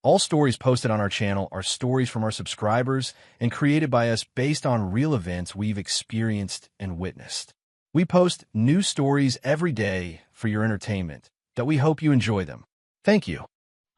All stories posted on our channel are stories from our subscribers and created by us based on real events we've experienced and witnessed. We post new stories every day for your entertainment, that we hope you enjoy them. Thank you.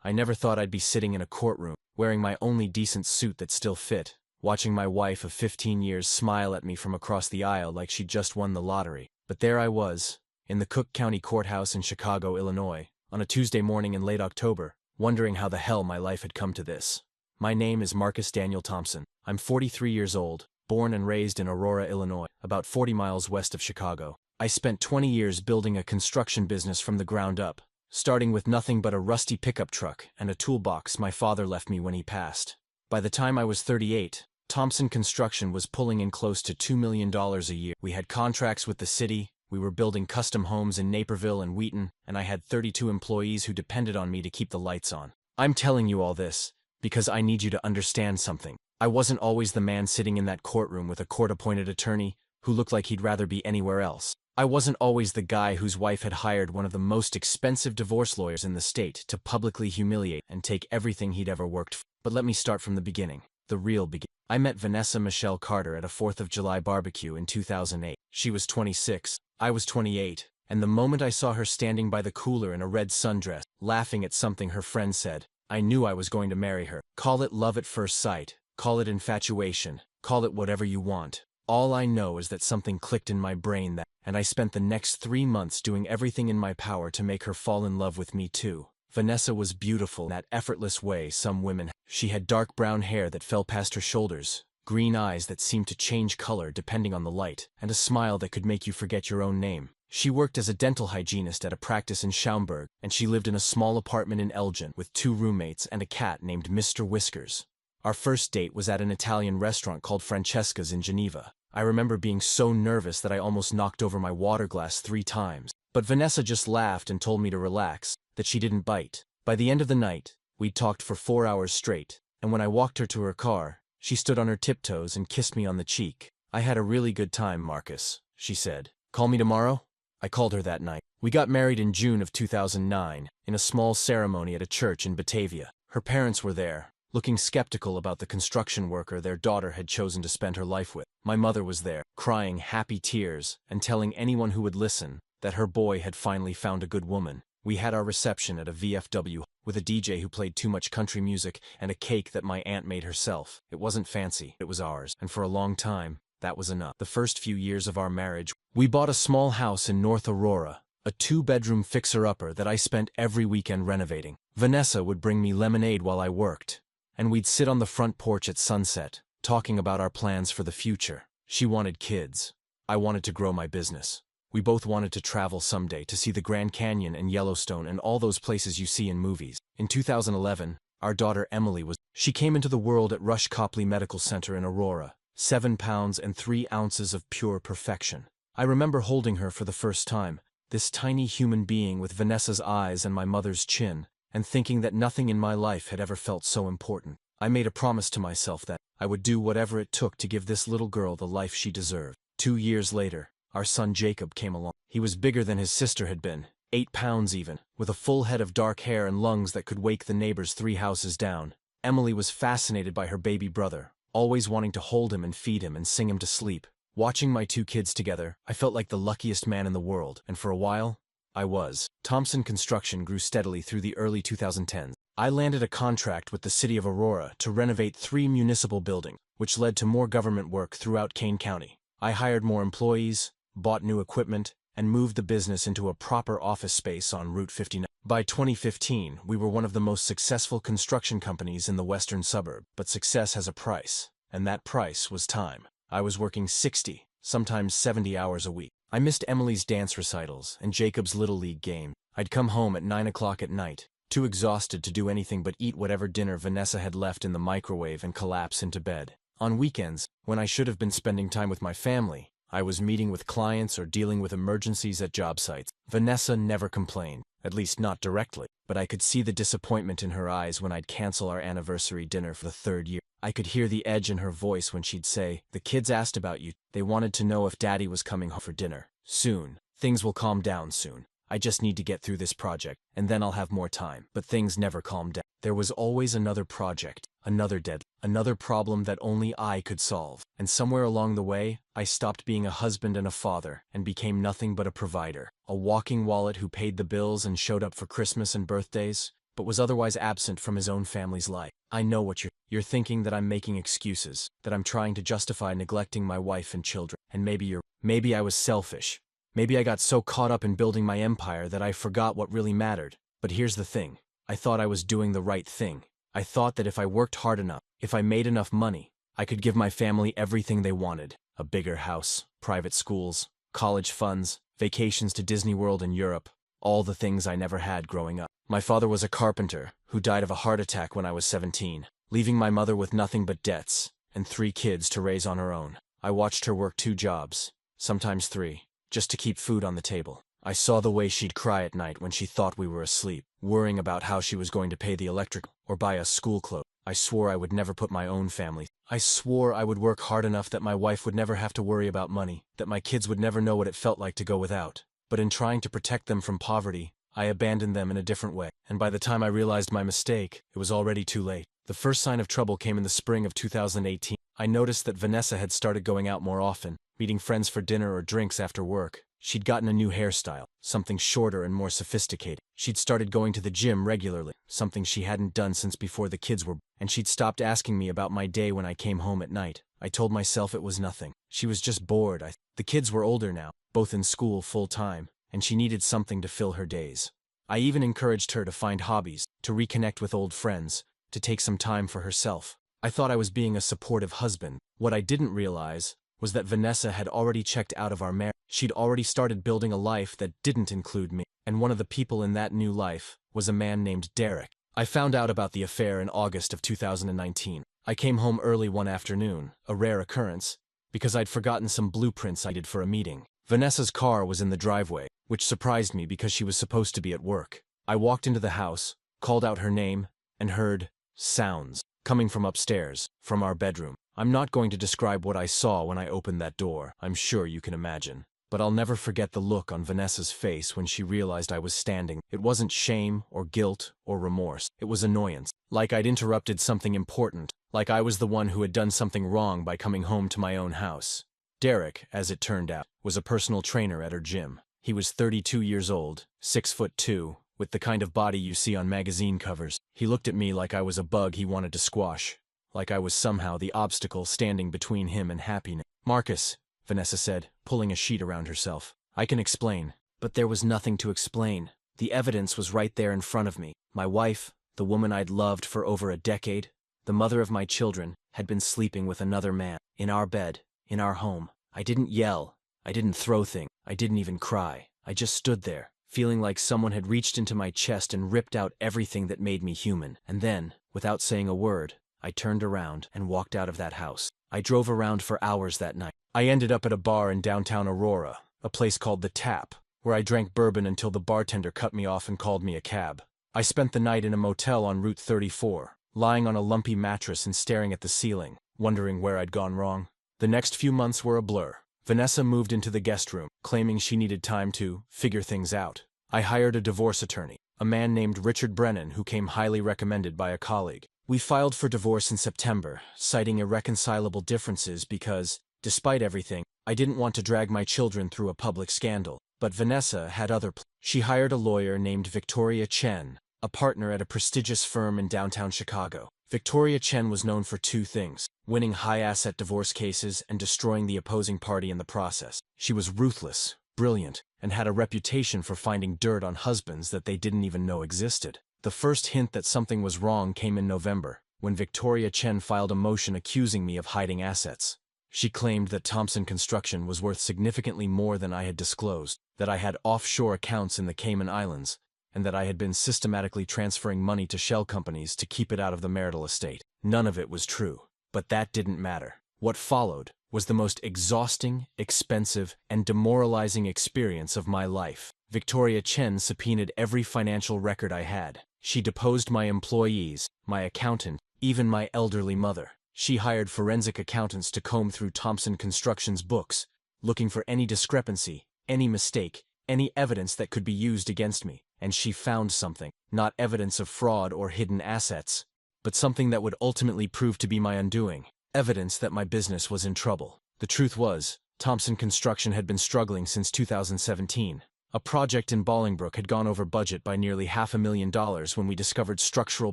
I never thought I'd be sitting in a courtroom, wearing my only decent suit that still fit, watching my wife of 15 years smile at me from across the aisle like she'd just won the lottery. But there I was, in the Cook County Courthouse in Chicago, Illinois, on a Tuesday morning in late October, wondering how the hell my life had come to this. My name is Marcus Daniel Thompson. I'm 43 years old, born and raised in Aurora, Illinois, about 40 miles west of Chicago. I spent 20 years building a construction business from the ground up, starting with nothing but a rusty pickup truck and a toolbox my father left me when he passed. By the time I was 38, Thompson Construction was pulling in close to $2 million a year. We had contracts with the city, we were building custom homes in Naperville and Wheaton, and I had 32 employees who depended on me to keep the lights on. I'm telling you all this because I need you to understand something. I wasn't always the man sitting in that courtroom with a court-appointed attorney who looked like he'd rather be anywhere else. I wasn't always the guy whose wife had hired one of the most expensive divorce lawyers in the state to publicly humiliate and take everything he'd ever worked for. But let me start from the beginning, the real beginning. I met Vanessa Michelle Carter at a 4th of July barbecue in 2008. She was 26, I was 28, and the moment I saw her standing by the cooler in a red sundress, laughing at something her friend said, I knew I was going to marry her. Call it love at first sight, call it infatuation, call it whatever you want. All I know is that something clicked in my brain and I spent the next 3 months doing everything in my power to make her fall in love with me too. Vanessa was beautiful in that effortless way some women have. She had dark brown hair that fell past her shoulders, green eyes that seemed to change color depending on the light, and a smile that could make you forget your own name. She worked as a dental hygienist at a practice in Schaumburg, and she lived in a small apartment in Elgin with 2 roommates and a cat named Mr. Whiskers. Our first date was at an Italian restaurant called Francesca's in Geneva. I remember being so nervous that I almost knocked over my water glass 3 times. But Vanessa just laughed and told me to relax, that she didn't bite. By the end of the night, we'd talked for 4 hours straight, and when I walked her to her car, she stood on her tiptoes and kissed me on the cheek. I had a really good time, Marcus, she said. Call me tomorrow? I called her that night. We got married in June of 2009, in a small ceremony at a church in Batavia. Her parents were there, looking skeptical about the construction worker their daughter had chosen to spend her life with. My mother was there, crying happy tears and telling anyone who would listen that her boy had finally found a good woman. We had our reception at a VFW with a DJ who played too much country music and a cake that my aunt made herself. It wasn't fancy, it was ours, and for a long time, that was enough. The first few years of our marriage, we bought a small house in North Aurora, a 2-bedroom fixer-upper that I spent every weekend renovating. Vanessa would bring me lemonade while I worked, and we'd sit on the front porch at sunset, talking about our plans for the future. She wanted kids. I wanted to grow my business. We both wanted to travel someday to see the Grand Canyon and Yellowstone and all those places you see in movies. In 2011, our daughter Emily she came into the world at Rush Copley Medical Center in Aurora, 7 pounds and 3 ounces of pure perfection. I remember holding her for the first time, this tiny human being with Vanessa's eyes and my mother's chin, and thinking that nothing in my life had ever felt so important. I made a promise to myself that I would do whatever it took to give this little girl the life she deserved. 2 years later, our son Jacob came along. He was bigger than his sister had been, 8 pounds even, with a full head of dark hair and lungs that could wake the neighbors 3 houses down. Emily was fascinated by her baby brother, always wanting to hold him and feed him and sing him to sleep. Watching my 2 kids together, I felt like the luckiest man in the world, and for a while, I was. Thompson Construction grew steadily through the early 2010s. I landed a contract with the city of Aurora to renovate 3 municipal buildings, which led to more government work throughout Kane County. I hired more employees, bought new equipment, and moved the business into a proper office space on Route 59. By 2015, we were one of the most successful construction companies in the western suburb, but success has a price, and that price was time. I was working 60, sometimes 70 hours a week. I missed Emily's dance recitals and Jacob's Little League game. I'd come home at 9 o'clock at night, too exhausted to do anything but eat whatever dinner Vanessa had left in the microwave and collapse into bed. On weekends, when I should have been spending time with my family, I was meeting with clients or dealing with emergencies at job sites. Vanessa never complained, at least not directly, but I could see the disappointment in her eyes when I'd cancel our anniversary dinner for the 3rd year. I could hear the edge in her voice when she'd say, "The kids asked about you. They wanted to know if Daddy was coming home for dinner. Soon. Things will calm down soon." I just need to get through this project, and then I'll have more time. But things never calmed down. There was always another project, another deadline, another problem that only I could solve. And somewhere along the way, I stopped being a husband and a father, and became nothing but a provider. A walking wallet who paid the bills and showed up for Christmas and birthdays, but was otherwise absent from his own family's life. I know what you're thinking, that I'm making excuses, that I'm trying to justify neglecting my wife and children. And maybe I was selfish. Maybe I got so caught up in building my empire that I forgot what really mattered. But here's the thing. I thought I was doing the right thing. I thought that if I worked hard enough, if I made enough money, I could give my family everything they wanted. A bigger house, private schools, college funds, vacations to Disney World and Europe. All the things I never had growing up. My father was a carpenter who died of a heart attack when I was 17, leaving my mother with nothing but debts and 3 kids to raise on her own. I watched her work 2 jobs, sometimes 3, just to keep food on the table. I saw the way she'd cry at night when she thought we were asleep, worrying about how she was going to pay the electric or buy us school clothes. I swore I would never put my own family. I swore I would work hard enough that my wife would never have to worry about money, that my kids would never know what it felt like to go without. But in trying to protect them from poverty, I abandoned them in a different way. And by the time I realized my mistake, it was already too late. The first sign of trouble came in the spring of 2018. I noticed that Vanessa had started going out more often, meeting friends for dinner or drinks after work. She'd gotten a new hairstyle, something shorter and more sophisticated. She'd started going to the gym regularly, something she hadn't done since before the kids were born. And she'd stopped asking me about my day when I came home at night. I told myself it was nothing. She was just bored. The kids were older now, both in school full-time, and she needed something to fill her days. I even encouraged her to find hobbies, to reconnect with old friends, to take some time for herself. I thought I was being a supportive husband. What I didn't realize was that Vanessa had already checked out of our marriage. She'd already started building a life that didn't include me, and one of the people in that new life was a man named Derek. I found out about the affair in August of 2019. I came home early one afternoon, a rare occurrence, because I'd forgotten some blueprints I did for a meeting. Vanessa's car was in the driveway, which surprised me because she was supposed to be at work. I walked into the house, called out her name, and heard sounds coming from upstairs, from our bedroom. I'm not going to describe what I saw when I opened that door. I'm sure you can imagine. But I'll never forget the look on Vanessa's face when she realized I was standing. It wasn't shame or guilt or remorse. It was annoyance. Like I'd interrupted something important. Like I was the one who had done something wrong by coming home to my own house. Derek, as it turned out, was a personal trainer at her gym. He was 32 years old, 6'2", with the kind of body you see on magazine covers. He looked at me like I was a bug he wanted to squash. Like I was somehow the obstacle standing between him and happiness. "Marcus," Vanessa said, pulling a sheet around herself. "I can explain." But there was nothing to explain. The evidence was right there in front of me. My wife, the woman I'd loved for over a decade, the mother of my children, had been sleeping with another man. In our bed, in our home. I didn't yell. I didn't throw things. I didn't even cry. I just stood there, feeling like someone had reached into my chest and ripped out everything that made me human. And then, without saying a word, I turned around and walked out of that house. I drove around for hours that night. I ended up at a bar in downtown Aurora, a place called The Tap, where I drank bourbon until the bartender cut me off and called me a cab. I spent the night in a motel on Route 34, lying on a lumpy mattress and staring at the ceiling, wondering where I'd gone wrong. The next few months were a blur. Vanessa moved into the guest room, claiming she needed time to figure things out. I hired a divorce attorney, a man named Richard Brennan who came highly recommended by a colleague. We filed for divorce in September, citing irreconcilable differences because, despite everything, I didn't want to drag my children through a public scandal. But Vanessa had other plans. She hired a lawyer named Victoria Chen, a partner at a prestigious firm in downtown Chicago. Victoria Chen was known for 2 things: winning high-asset divorce cases and destroying the opposing party in the process. She was ruthless, brilliant, and had a reputation for finding dirt on husbands that they didn't even know existed. The first hint that something was wrong came in November, when Victoria Chen filed a motion accusing me of hiding assets. She claimed that Thompson Construction was worth significantly more than I had disclosed, that I had offshore accounts in the Cayman Islands, and that I had been systematically transferring money to shell companies to keep it out of the marital estate. None of it was true, but that didn't matter. What followed was the most exhausting, expensive, and demoralizing experience of my life. Victoria Chen subpoenaed every financial record I had. She deposed my employees, my accountant, even my elderly mother. She hired forensic accountants to comb through Thompson Construction's books, looking for any discrepancy, any mistake, any evidence that could be used against me, and she found something, not evidence of fraud or hidden assets, but something that would ultimately prove to be my undoing, evidence that my business was in trouble. The truth was, Thompson Construction had been struggling since 2017. A project in Bolingbrook had gone over budget by nearly $500,000 when we discovered structural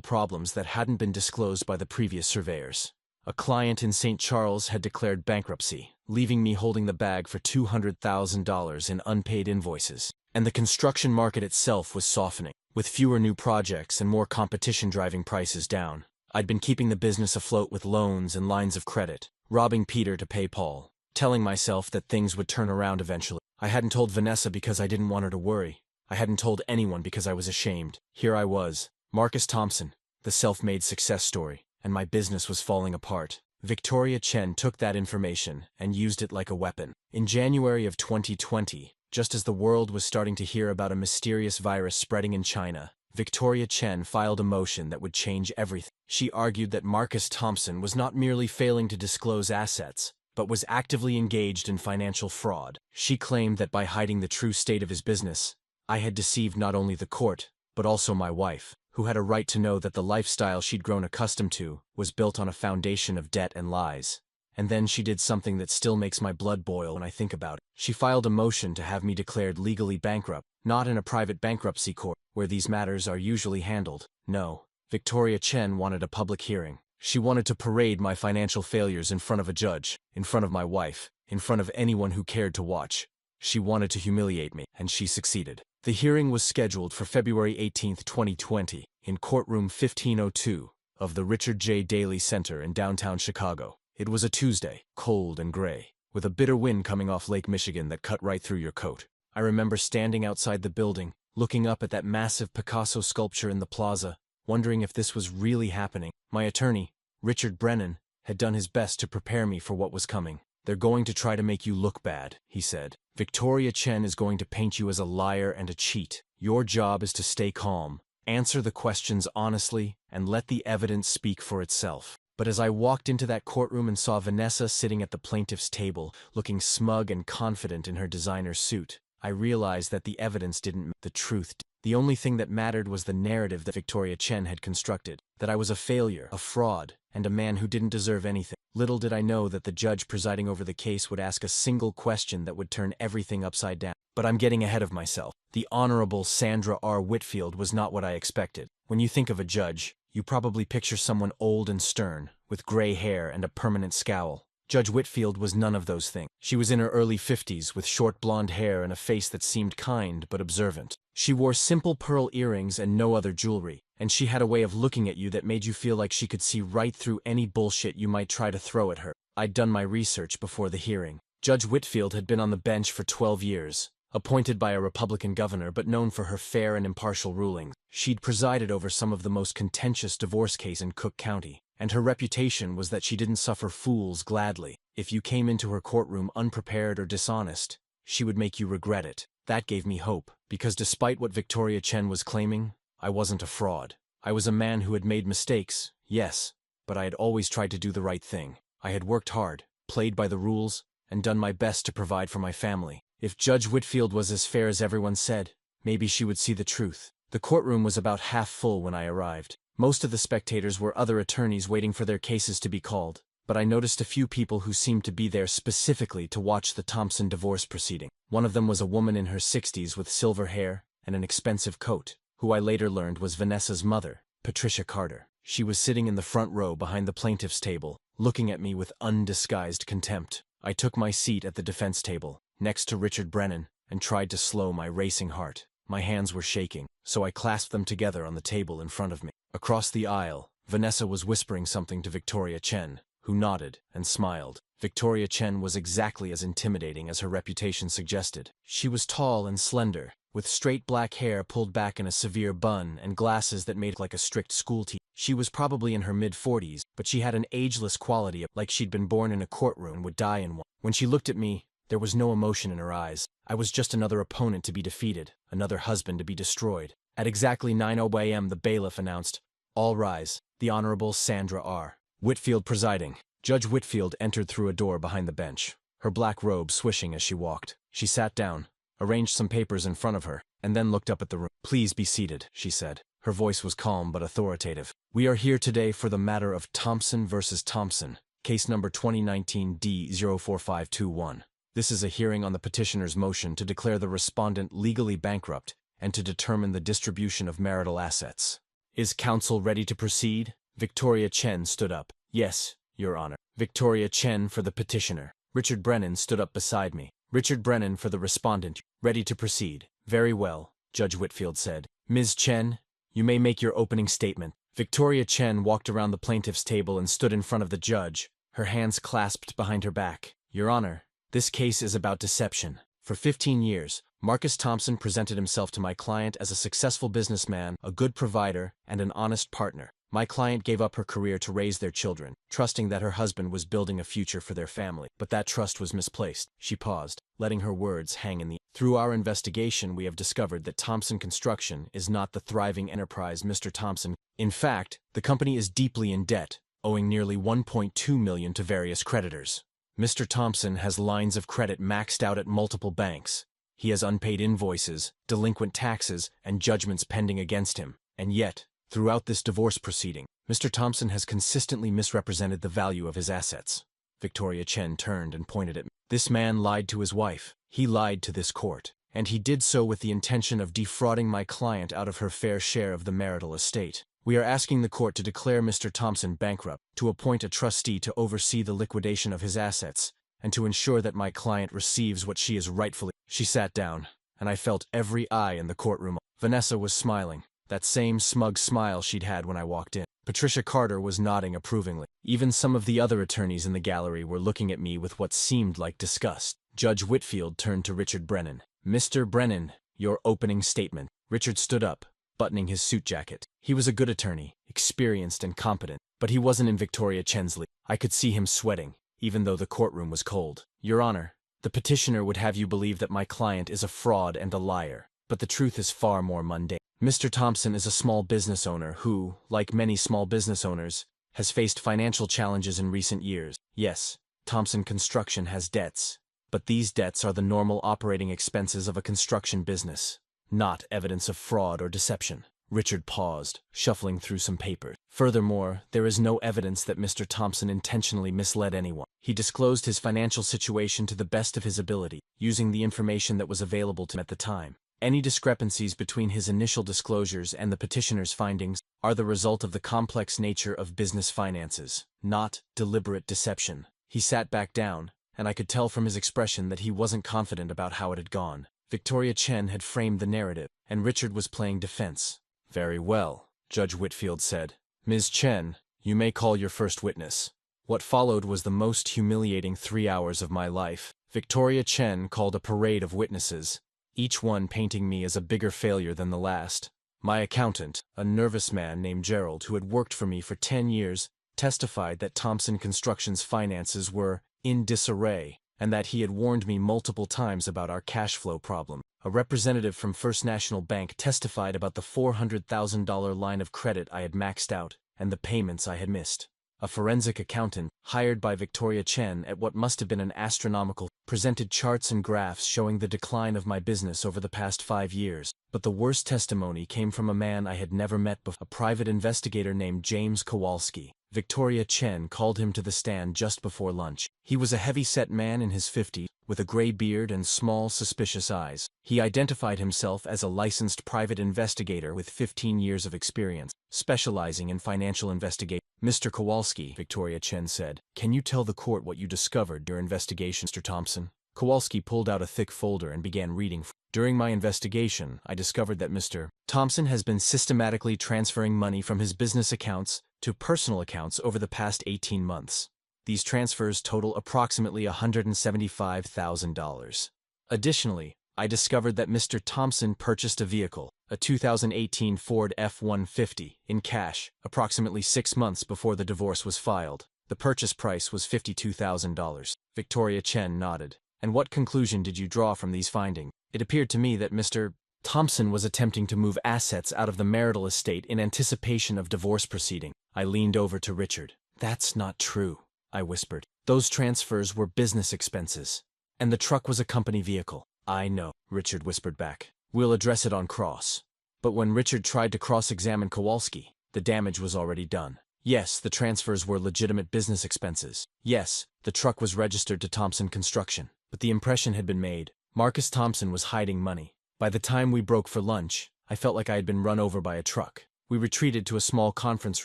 problems that hadn't been disclosed by the previous surveyors. A client in St. Charles had declared bankruptcy, leaving me holding the bag for $200,000 in unpaid invoices. And the construction market itself was softening, with fewer new projects and more competition driving prices down. I'd been keeping the business afloat with loans and lines of credit, robbing Peter to pay Paul, telling myself that things would turn around eventually. I hadn't told Vanessa because I didn't want her to worry. I hadn't told anyone because I was ashamed. Here I was, Marcus Thompson, the self-made success story, and my business was falling apart. Victoria Chen took that information and used it like a weapon. In January of 2020, just as the world was starting to hear about a mysterious virus spreading in China, Victoria Chen filed a motion that would change everything. She argued that Marcus Thompson was not merely failing to disclose assets, but was actively engaged in financial fraud. She claimed that by hiding the true state of his business, I had deceived not only the court, but also my wife, who had a right to know that the lifestyle she'd grown accustomed to was built on a foundation of debt and lies. And then she did something that still makes my blood boil when I think about it. She filed a motion to have me declared legally bankrupt, not in a private bankruptcy court, where these matters are usually handled. No, Victoria Chen wanted a public hearing. She wanted to parade my financial failures in front of a judge, in front of my wife, in front of anyone who cared to watch. She wanted to humiliate me, and she succeeded. The hearing was scheduled for February 18, 2020, in courtroom 1502 of the Richard J. Daley Center in downtown Chicago. It was a Tuesday, cold and gray, with a bitter wind coming off Lake Michigan that cut right through your coat. I remember standing outside the building, looking up at that massive Picasso sculpture in the plaza, wondering if this was really happening. My attorney, Richard Brennan, had done his best to prepare me for what was coming. "They're going to try to make you look bad," he said. "Victoria Chen is going to paint you as a liar and a cheat. Your job is to stay calm, answer the questions honestly, and let the evidence speak for itself." But as I walked into that courtroom and saw Vanessa sitting at the plaintiff's table, looking smug and confident in her designer suit, I realized that the evidence didn't matter. The truth did. The only thing that mattered was the narrative that Victoria Chen had constructed, that I was a failure, a fraud, and a man who didn't deserve anything. Little did I know that the judge presiding over the case would ask a single question that would turn everything upside down. But I'm getting ahead of myself. The Honorable Sandra R. Whitfield was not what I expected. When you think of a judge, you probably picture someone old and stern, with gray hair and a permanent scowl. Judge Whitfield was none of those things. She was in her early 50s, with short blonde hair and a face that seemed kind but observant. She wore simple pearl earrings and no other jewelry, and she had a way of looking at you that made you feel like she could see right through any bullshit you might try to throw at her. I'd done my research before the hearing. Judge Whitfield had been on the bench for 12 years. Appointed by a Republican governor but known for her fair and impartial rulings. She'd presided over some of the most contentious divorce cases in Cook County, and her reputation was that she didn't suffer fools gladly. If you came into her courtroom unprepared or dishonest, she would make you regret it. That gave me hope, because despite what Victoria Chen was claiming, I wasn't a fraud. I was a man who had made mistakes, yes, but I had always tried to do the right thing. I had worked hard, played by the rules, and done my best to provide for my family. If Judge Whitfield was as fair as everyone said, maybe she would see the truth. The courtroom was about half full when I arrived. Most of the spectators were other attorneys waiting for their cases to be called, but I noticed a few people who seemed to be there specifically to watch the Thompson divorce proceeding. One of them was a woman in her 60s with silver hair and an expensive coat, who I later learned was Vanessa's mother, Patricia Carter. She was sitting in the front row behind the plaintiff's table, looking at me with undisguised contempt. I took my seat at the defense table, next to Richard Brennan, and tried to slow my racing heart. My hands were shaking, so I clasped them together on the table in front of me. Across the aisle, Vanessa was whispering something to Victoria Chen, who nodded and smiled. Victoria Chen was exactly as intimidating as her reputation suggested. She was tall and slender, with straight black hair pulled back in a severe bun and glasses that made her like a strict school teacher. She was probably in her mid-40s, but she had an ageless quality, like she'd been born in a courtroom and would die in one. When she looked at me, there was no emotion in her eyes. I was just another opponent to be defeated, another husband to be destroyed. At exactly 9:00 a.m., the bailiff announced, "All rise, the Honorable Sandra R. Whitfield presiding." Judge Whitfield entered through a door behind the bench, her black robe swishing as she walked. She sat down, arranged some papers in front of her, and then looked up at the room. "Please be seated," she said. Her voice was calm but authoritative. "We are here today for the matter of Thompson versus Thompson, case number 2019 D-04521. This is a hearing on the petitioner's motion to declare the respondent legally bankrupt and to determine the distribution of marital assets. Is counsel ready to proceed?" Victoria Chen stood up. "Yes, Your Honor." Victoria Chen for the petitioner. Richard Brennan stood up beside me. Richard Brennan for the respondent. "Ready to proceed." "Very well," Judge Whitfield said. "Ms. Chen, you may make your opening statement." Victoria Chen walked around the plaintiff's table and stood in front of the judge, her hands clasped behind her back. "Your Honor, this case is about deception. For 15 years, Marcus Thompson presented himself to my client as a successful businessman, a good provider, and an honest partner. My client gave up her career to raise their children, trusting that her husband was building a future for their family. But that trust was misplaced." She paused, letting her words hang in the air. "Through our investigation, we have discovered that Thompson Construction is not the thriving enterprise Mr. Thompson. In fact, the company is deeply in debt, owing nearly $1.2 million to various creditors. Mr. Thompson has lines of credit maxed out at multiple banks. He has unpaid invoices, delinquent taxes, and judgments pending against him. And yet, throughout this divorce proceeding, Mr. Thompson has consistently misrepresented the value of his assets." Victoria Chen turned and pointed at me. "This man lied to his wife. He lied to this court. And he did so with the intention of defrauding my client out of her fair share of the marital estate. We are asking the court to declare Mr. Thompson bankrupt, to appoint a trustee to oversee the liquidation of his assets, and to ensure that my client receives what she is rightfully—" She sat down, and I felt every eye in the courtroom. Vanessa was smiling, that same smug smile she'd had when I walked in. Patricia Carter was nodding approvingly. Even some of the other attorneys in the gallery were looking at me with what seemed like disgust. Judge Whitfield turned to Richard Brennan. "Mr. Brennan, your opening statement." Richard stood up, buttoning his suit jacket. He was a good attorney, experienced and competent, but he wasn't in Victoria Chen's league. I could see him sweating, even though the courtroom was cold. "Your Honor, the petitioner would have you believe that my client is a fraud and a liar, but the truth is far more mundane. Mr. Thompson is a small business owner who, like many small business owners, has faced financial challenges in recent years. Yes, Thompson Construction has debts, but these debts are the normal operating expenses of a construction business, not evidence of fraud or deception." Richard paused, shuffling through some papers. "Furthermore, there is no evidence that Mr. Thompson intentionally misled anyone. He disclosed his financial situation to the best of his ability, using the information that was available to him at the time. Any discrepancies between his initial disclosures and the petitioner's findings are the result of the complex nature of business finances, not deliberate deception." He sat back down, and I could tell from his expression that he wasn't confident about how it had gone. Victoria Chen had framed the narrative, and Richard was playing defense. "Very well," Judge Whitfield said. "Ms. Chen, you may call your first witness." What followed was the most humiliating 3 hours of my life. Victoria Chen called a parade of witnesses, each one painting me as a bigger failure than the last. My accountant, a nervous man named Gerald who had worked for me for 10 years, testified that Thompson Construction's finances were in disarray, and that he had warned me multiple times about our cash flow problem. A representative from First National Bank testified about the $400,000 line of credit I had maxed out and the payments I had missed. A forensic accountant, hired by Victoria Chen at what must have been an astronomical, presented charts and graphs showing the decline of my business over the past 5 years. But the worst testimony came from a man I had never met before, a private investigator named James Kowalski. Victoria Chen called him to the stand just before lunch. He was a heavy-set man in his 50s, with a gray beard and small, suspicious eyes. He identified himself as a licensed private investigator with 15 years of experience, specializing in financial investigation. "Mr. Kowalski," Victoria Chen said, "can you tell the court what you discovered during your investigation, Mr. Thompson?" Kowalski pulled out a thick folder and began reading. "During my investigation, I discovered that Mr. Thompson has been systematically transferring money from his business accounts to personal accounts over the past 18 months. These transfers total approximately $175,000. Additionally, I discovered that Mr. Thompson purchased a vehicle, a 2018 Ford F-150, in cash, approximately 6 months before the divorce was filed. The purchase price was $52,000. Victoria Chen nodded. "And what conclusion did you draw from these findings?" "It appeared to me that Mr. Thompson was attempting to move assets out of the marital estate in anticipation of divorce proceeding." I leaned over to Richard. "That's not true," I whispered. "Those transfers were business expenses, and the truck was a company vehicle." I know, Richard whispered back. We'll address it on cross. But when Richard tried to cross-examine Kowalski, the damage was already done. Yes, the transfers were legitimate business expenses. Yes, the truck was registered to Thompson Construction. But the impression had been made. Marcus Thompson was hiding money. By the time we broke for lunch, I felt like I had been run over by a truck. We retreated to a small conference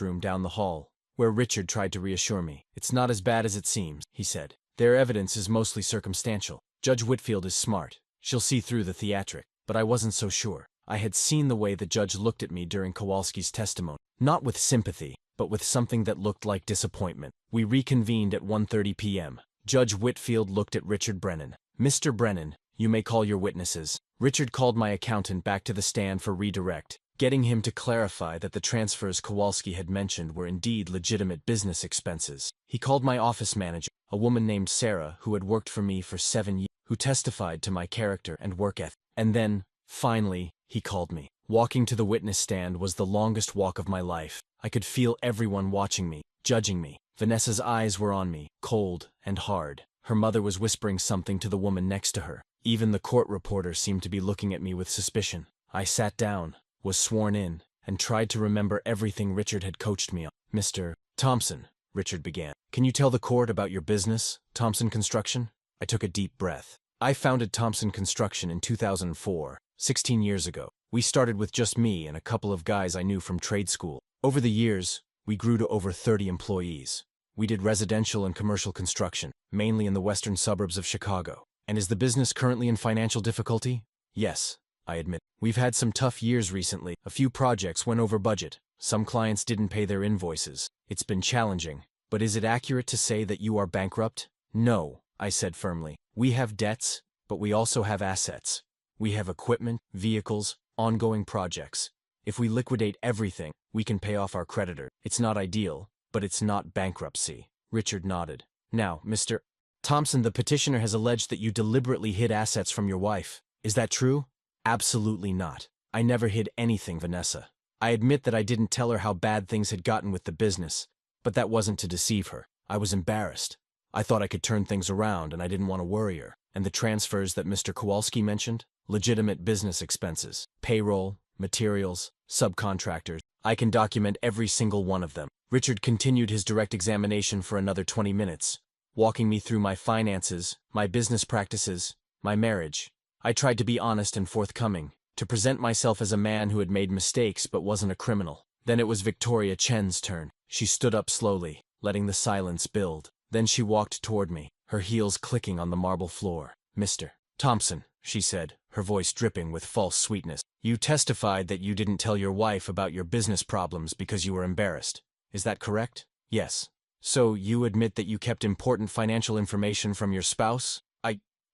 room down the hall, where Richard tried to reassure me. It's not as bad as it seems, he said. Their evidence is mostly circumstantial. Judge Whitfield is smart. She'll see through the theatric. But I wasn't so sure. I had seen the way the judge looked at me during Kowalski's testimony. Not with sympathy, but with something that looked like disappointment. We reconvened at 1:30 p.m. Judge Whitfield looked at Richard Brennan. Mr. Brennan, you may call your witnesses. Richard called my accountant back to the stand for redirect, getting him to clarify that the transfers Kowalski had mentioned were indeed legitimate business expenses. He called my office manager, a woman named Sarah who had worked for me for 7 years, who testified to my character and work ethic. And then, finally, he called me. Walking to the witness stand was the longest walk of my life. I could feel everyone watching me, judging me. Vanessa's eyes were on me, cold and hard. Her mother was whispering something to the woman next to her. Even the court reporter seemed to be looking at me with suspicion. I sat down, was sworn in, and tried to remember everything Richard had coached me on. Mr. Thompson, Richard began. Can you tell the court about your business, Thompson Construction? I took a deep breath. I founded Thompson Construction in 2004, 16 years ago. We started with just me and a couple of guys I knew from trade school. Over the years, we grew to over 30 employees. We did residential and commercial construction, mainly in the western suburbs of Chicago. And is the business currently in financial difficulty? Yes, I admit. We've had some tough years recently. A few projects went over budget. Some clients didn't pay their invoices. It's been challenging. But is it accurate to say that you are bankrupt? No, I said firmly. We have debts, but we also have assets. We have equipment, vehicles, ongoing projects. If we liquidate everything, we can pay off our creditor. It's not ideal, but it's not bankruptcy. Richard nodded. Now, Mr. Thompson, the petitioner has alleged that you deliberately hid assets from your wife. Is that true? Absolutely not. I never hid anything, Vanessa. I admit that I didn't tell her how bad things had gotten with the business, but that wasn't to deceive her. I was embarrassed. I thought I could turn things around and I didn't want to worry her. And the transfers that Mr. Kowalski mentioned? Legitimate business expenses. Payroll, materials, subcontractors. I can document every single one of them. Richard continued his direct examination for another 20 minutes, walking me through my finances, my business practices, my marriage. I tried to be honest and forthcoming, to present myself as a man who had made mistakes but wasn't a criminal. Then it was Victoria Chen's turn. She stood up slowly, letting the silence build. Then she walked toward me, her heels clicking on the marble floor. Mr. Thompson, she said, her voice dripping with false sweetness. You testified that you didn't tell your wife about your business problems because you were embarrassed. Is that correct? Yes. So you admit that you kept important financial information from your spouse?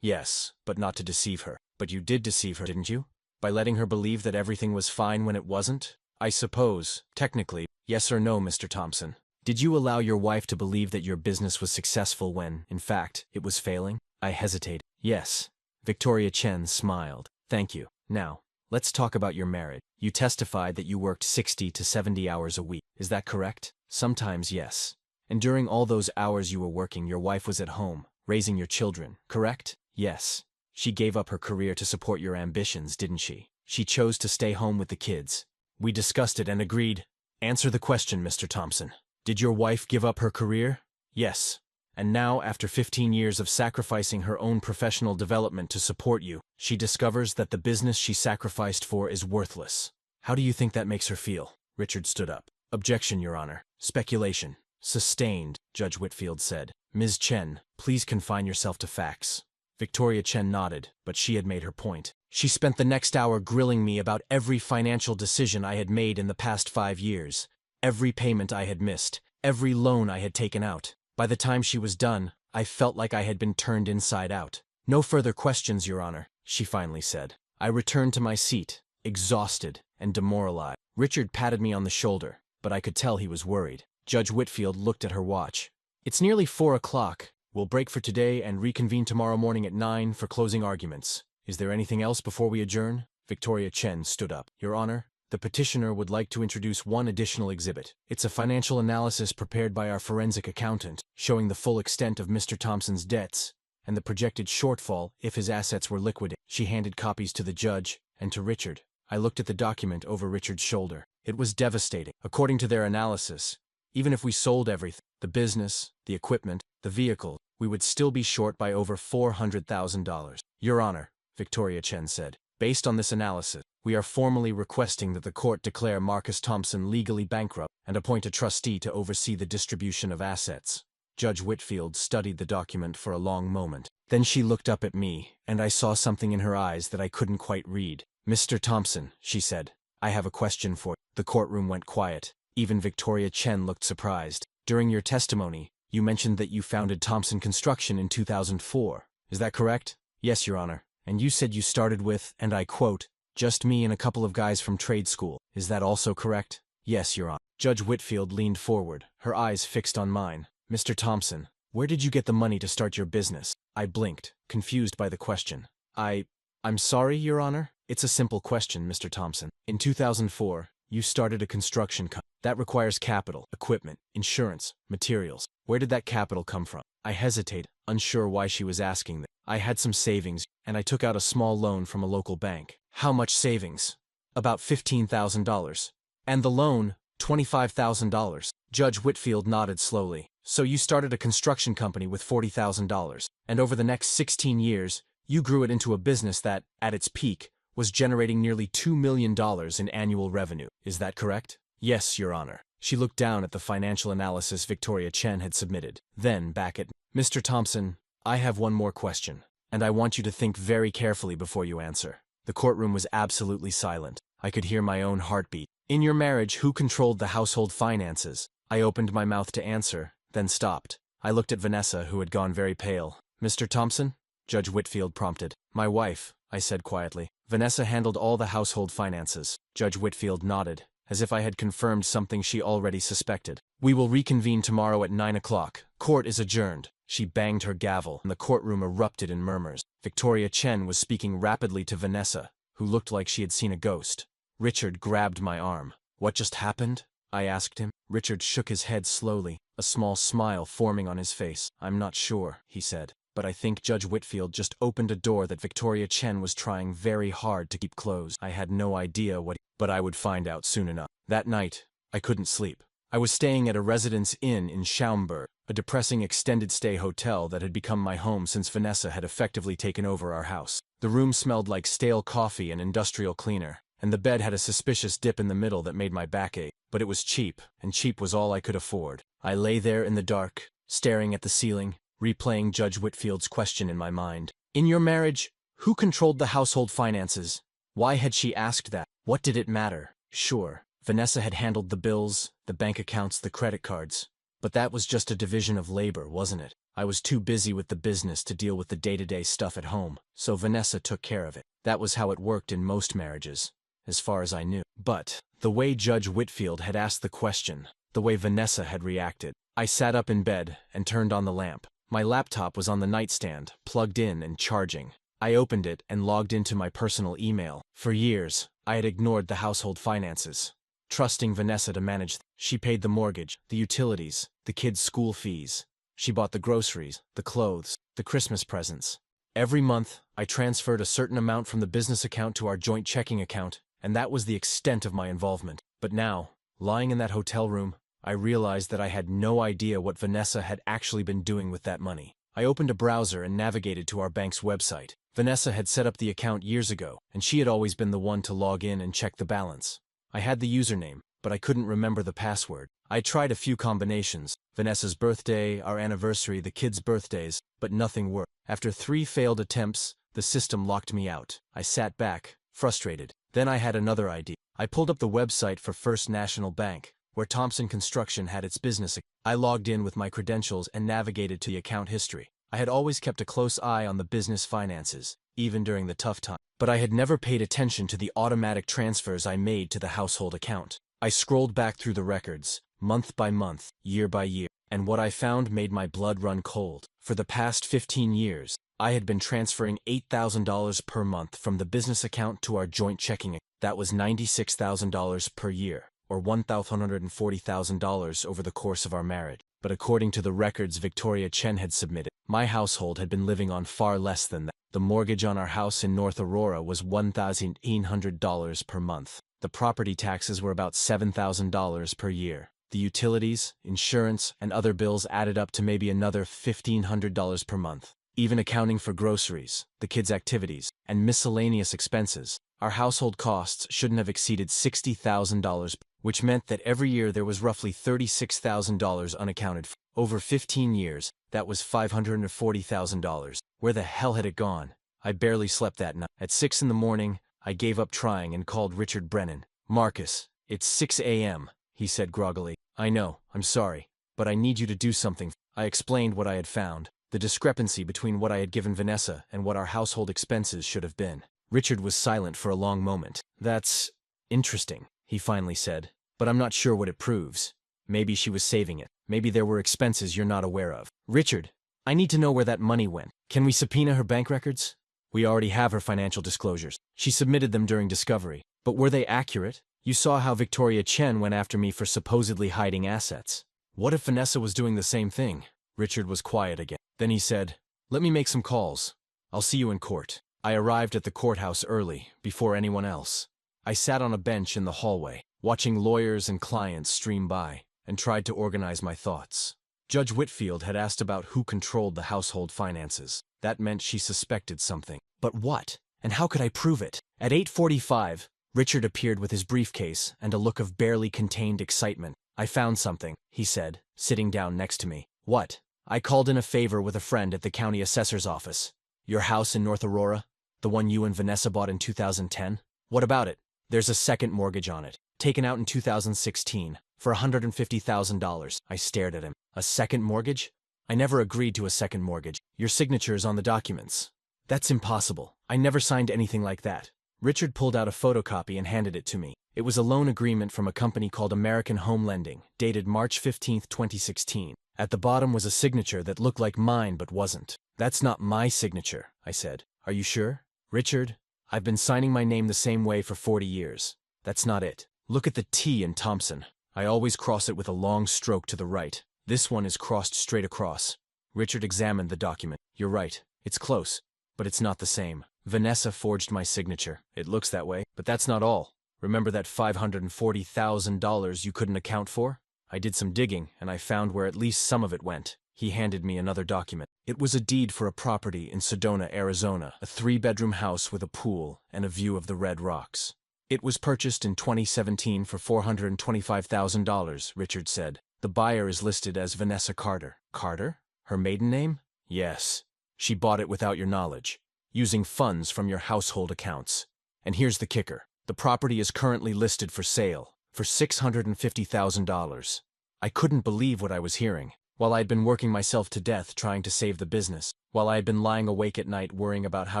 Yes, but not to deceive her. But you did deceive her, didn't you? By letting her believe that everything was fine when it wasn't? I suppose, technically, yes or no, Mr. Thompson. Did you allow your wife to believe that your business was successful when, in fact, it was failing? I hesitated. Yes. Victoria Chen smiled. Thank you. Now, let's talk about your marriage. You testified that you worked 60 to 70 hours a week. Is that correct? Sometimes, yes. And during all those hours you were working, your wife was at home, raising your children, correct? Yes. She gave up her career to support your ambitions, didn't she? She chose to stay home with the kids. We discussed it and agreed. Answer the question, Mr. Thompson. Did your wife give up her career? Yes. And now, after 15 years of sacrificing her own professional development to support you, she discovers that the business she sacrificed for is worthless. How do you think that makes her feel? Richard stood up. Objection, Your Honor. Speculation. Sustained, Judge Whitfield said. Ms. Chen, please confine yourself to facts. Victoria Chen nodded, but she had made her point. She spent the next hour grilling me about every financial decision I had made in the past 5 years, every payment I had missed, every loan I had taken out. By the time she was done, I felt like I had been turned inside out. No further questions, Your Honor, she finally said. I returned to my seat, exhausted and demoralized. Richard patted me on the shoulder, but I could tell he was worried. Judge Whitfield looked at her watch. It's nearly 4 o'clock. We'll break for today and reconvene tomorrow morning at 9 for closing arguments. Is there anything else before we adjourn? Victoria Chen stood up. Your Honor, the petitioner would like to introduce one additional exhibit. It's a financial analysis prepared by our forensic accountant, showing the full extent of Mr. Thompson's debts and the projected shortfall if his assets were liquidated. She handed copies to the judge and to Richard. I looked at the document over Richard's shoulder. It was devastating. According to their analysis, even if we sold everything, the business, the equipment, the vehicle, we would still be short by over $400,000. Your Honor, Victoria Chen said, based on this analysis, we are formally requesting that the court declare Marcus Thompson legally bankrupt and appoint a trustee to oversee the distribution of assets. Judge Whitfield studied the document for a long moment. Then she looked up at me, and I saw something in her eyes that I couldn't quite read. Mr. Thompson, she said, I have a question for you. The courtroom went quiet. Even Victoria Chen looked surprised. During your testimony, you mentioned that you founded Thompson Construction in 2004. Is that correct? Yes, Your Honor. And you said you started with, and I quote, just me and a couple of guys from trade school. Is that also correct? Yes, Your Honor. Judge Whitfield leaned forward, her eyes fixed on mine. Mr. Thompson, where did you get the money to start your business? I blinked, confused by the question. I'm sorry, Your Honor? It's a simple question, Mr. Thompson. In 2004, you started a construction company. That requires capital, equipment, insurance, materials. Where did that capital come from? I hesitated, unsure why she was asking that. I had some savings, and I took out a small loan from a local bank. How much savings? About $15,000. And the loan, $25,000. Judge Whitfield nodded slowly. So you started a construction company with $40,000, and over the next 16 years, you grew it into a business that, at its peak, was generating nearly $2 million in annual revenue. Is that correct? Yes, Your Honor. She looked down at the financial analysis Victoria Chen had submitted, then back at Mr. Thompson. I have one more question, and I want you to think very carefully before you answer. The courtroom was absolutely silent. I could hear my own heartbeat. In your marriage, who controlled the household finances? I opened my mouth to answer, then stopped. I looked at Vanessa, who had gone very pale. Mr. Thompson? Judge Whitfield prompted. My wife, I said quietly. Vanessa handled all the household finances. Judge Whitfield nodded, as if I had confirmed something she already suspected. We will reconvene tomorrow at 9 o'clock. Court is adjourned. She banged her gavel, and the courtroom erupted in murmurs. Victoria Chen was speaking rapidly to Vanessa, who looked like she had seen a ghost. Richard grabbed my arm. What just happened? I asked him. Richard shook his head slowly, a small smile forming on his face. I'm not sure, he said, but I think Judge Whitfield just opened a door that Victoria Chen was trying very hard to keep closed. I had no idea what, but I would find out soon enough. That night, I couldn't sleep. I was staying at a Residence Inn in Schaumburg, a depressing extended-stay hotel that had become my home since Vanessa had effectively taken over our house. The room smelled like stale coffee and industrial cleaner, and the bed had a suspicious dip in the middle that made my back ache. But it was cheap, and cheap was all I could afford. I lay there in the dark, staring at the ceiling, replaying Judge Whitfield's question in my mind. In your marriage, who controlled the household finances? Why had she asked that? What did it matter? Sure, Vanessa had handled the bills, the bank accounts, the credit cards. But that was just a division of labor, wasn't it? I was too busy with the business to deal with the day-to-day stuff at home, so Vanessa took care of it. That was how it worked in most marriages, as far as I knew. But the way Judge Whitfield had asked the question, the way Vanessa had reacted. I sat up in bed and turned on the lamp. My laptop was on the nightstand, plugged in and charging. I opened it and logged into my personal email. For years, I had ignored the household finances, trusting Vanessa to manage them. She paid the mortgage, the utilities, the kids' school fees. She bought the groceries, the clothes, the Christmas presents. Every month, I transferred a certain amount from the business account to our joint checking account, and that was the extent of my involvement. But now, lying in that hotel room, I realized that I had no idea what Vanessa had actually been doing with that money. I opened a browser and navigated to our bank's website. Vanessa had set up the account years ago, and she had always been the one to log in and check the balance. I had the username, but I couldn't remember the password. I tried a few combinations, Vanessa's birthday, our anniversary, the kids' birthdays, but nothing worked. After 3 failed attempts, the system locked me out. I sat back, frustrated. Then I had another idea. I pulled up the website for First National Bank, where Thompson Construction had its business. I logged in with my credentials and navigated to the account history. I had always kept a close eye on the business finances, even during the tough time, but I had never paid attention to the automatic transfers I made to the household account. I scrolled back through the records, month by month, year by year, and what I found made my blood run cold. For the past 15 years, I had been transferring $8,000 per month from the business account to our joint checking account. That was $96,000 per year. or $1,140,000 over the course of our marriage. But according to the records Victoria Chen had submitted, my household had been living on far less than that. The mortgage on our house in North Aurora was $1,800 per month. The property taxes were about $7,000 per year. The utilities, insurance, and other bills added up to maybe another $1,500 per month. Even accounting for groceries, the kids' activities, and miscellaneous expenses, our household costs shouldn't have exceeded $60,000, which meant that every year there was roughly $36,000 unaccounted for. Over 15 years, that was $540,000. Where the hell had it gone? I barely slept that night. At 6 in the morning, I gave up trying and called Richard Brennan. "Marcus, it's 6 a.m., he said groggily. "I know, I'm sorry, but I need you to do something." I explained what I had found, the discrepancy between what I had given Vanessa and what our household expenses should have been. Richard was silent for a long moment. "That's interesting," he finally said, "but I'm not sure what it proves. Maybe she was saving it. Maybe there were expenses you're not aware of." "Richard, I need to know where that money went. Can we subpoena her bank records?" "We already have her financial disclosures. She submitted them during discovery. But were they accurate? You saw how Victoria Chen went after me for supposedly hiding assets. What if Vanessa was doing the same thing?" Richard was quiet again. Then he said, "Let me make some calls. I'll see you in court." I arrived at the courthouse early, before anyone else. I sat on a bench in the hallway, watching lawyers and clients stream by, and tried to organize my thoughts. Judge Whitfield had asked about who controlled the household finances. That meant she suspected something. But what? And how could I prove it? At 8:45, Richard appeared with his briefcase and a look of barely contained excitement. "I found something," he said, sitting down next to me. "What?" "I called in a favor with a friend at the county assessor's office. Your house in North Aurora? The one you and Vanessa bought in 2010? What about it?" "There's a second mortgage on it, taken out in 2016, for $150,000. I stared at him. "A second mortgage? I never agreed to a second mortgage. Your signature is on the documents." "That's impossible. I never signed anything like that." Richard pulled out a photocopy and handed it to me. It was a loan agreement from a company called American Home Lending, dated March 15, 2016. At the bottom was a signature that looked like mine but wasn't. "That's not my signature," I said. "Are you sure?" "Richard, I've been signing my name the same way for 40 years. That's not it. Look at the T in Thompson. I always cross it with a long stroke to the right. This one is crossed straight across." Richard examined the document. "You're right. It's close, but it's not the same. Vanessa forged my signature. It looks that way, but that's not all. Remember that $540,000 you couldn't account for? I did some digging, and I found where at least some of it went." He handed me another document. It was a deed for a property in Sedona, Arizona, a 3-bedroom house with a pool and a view of the Red Rocks. "It was purchased in 2017 for $425,000, Richard said. "The buyer is listed as Vanessa Carter." "Carter? Her maiden name?" "Yes. She bought it without your knowledge, using funds from your household accounts. And here's the kicker. The property is currently listed for sale for $650,000. I couldn't believe what I was hearing. While I had been working myself to death trying to save the business, while I had been lying awake at night worrying about how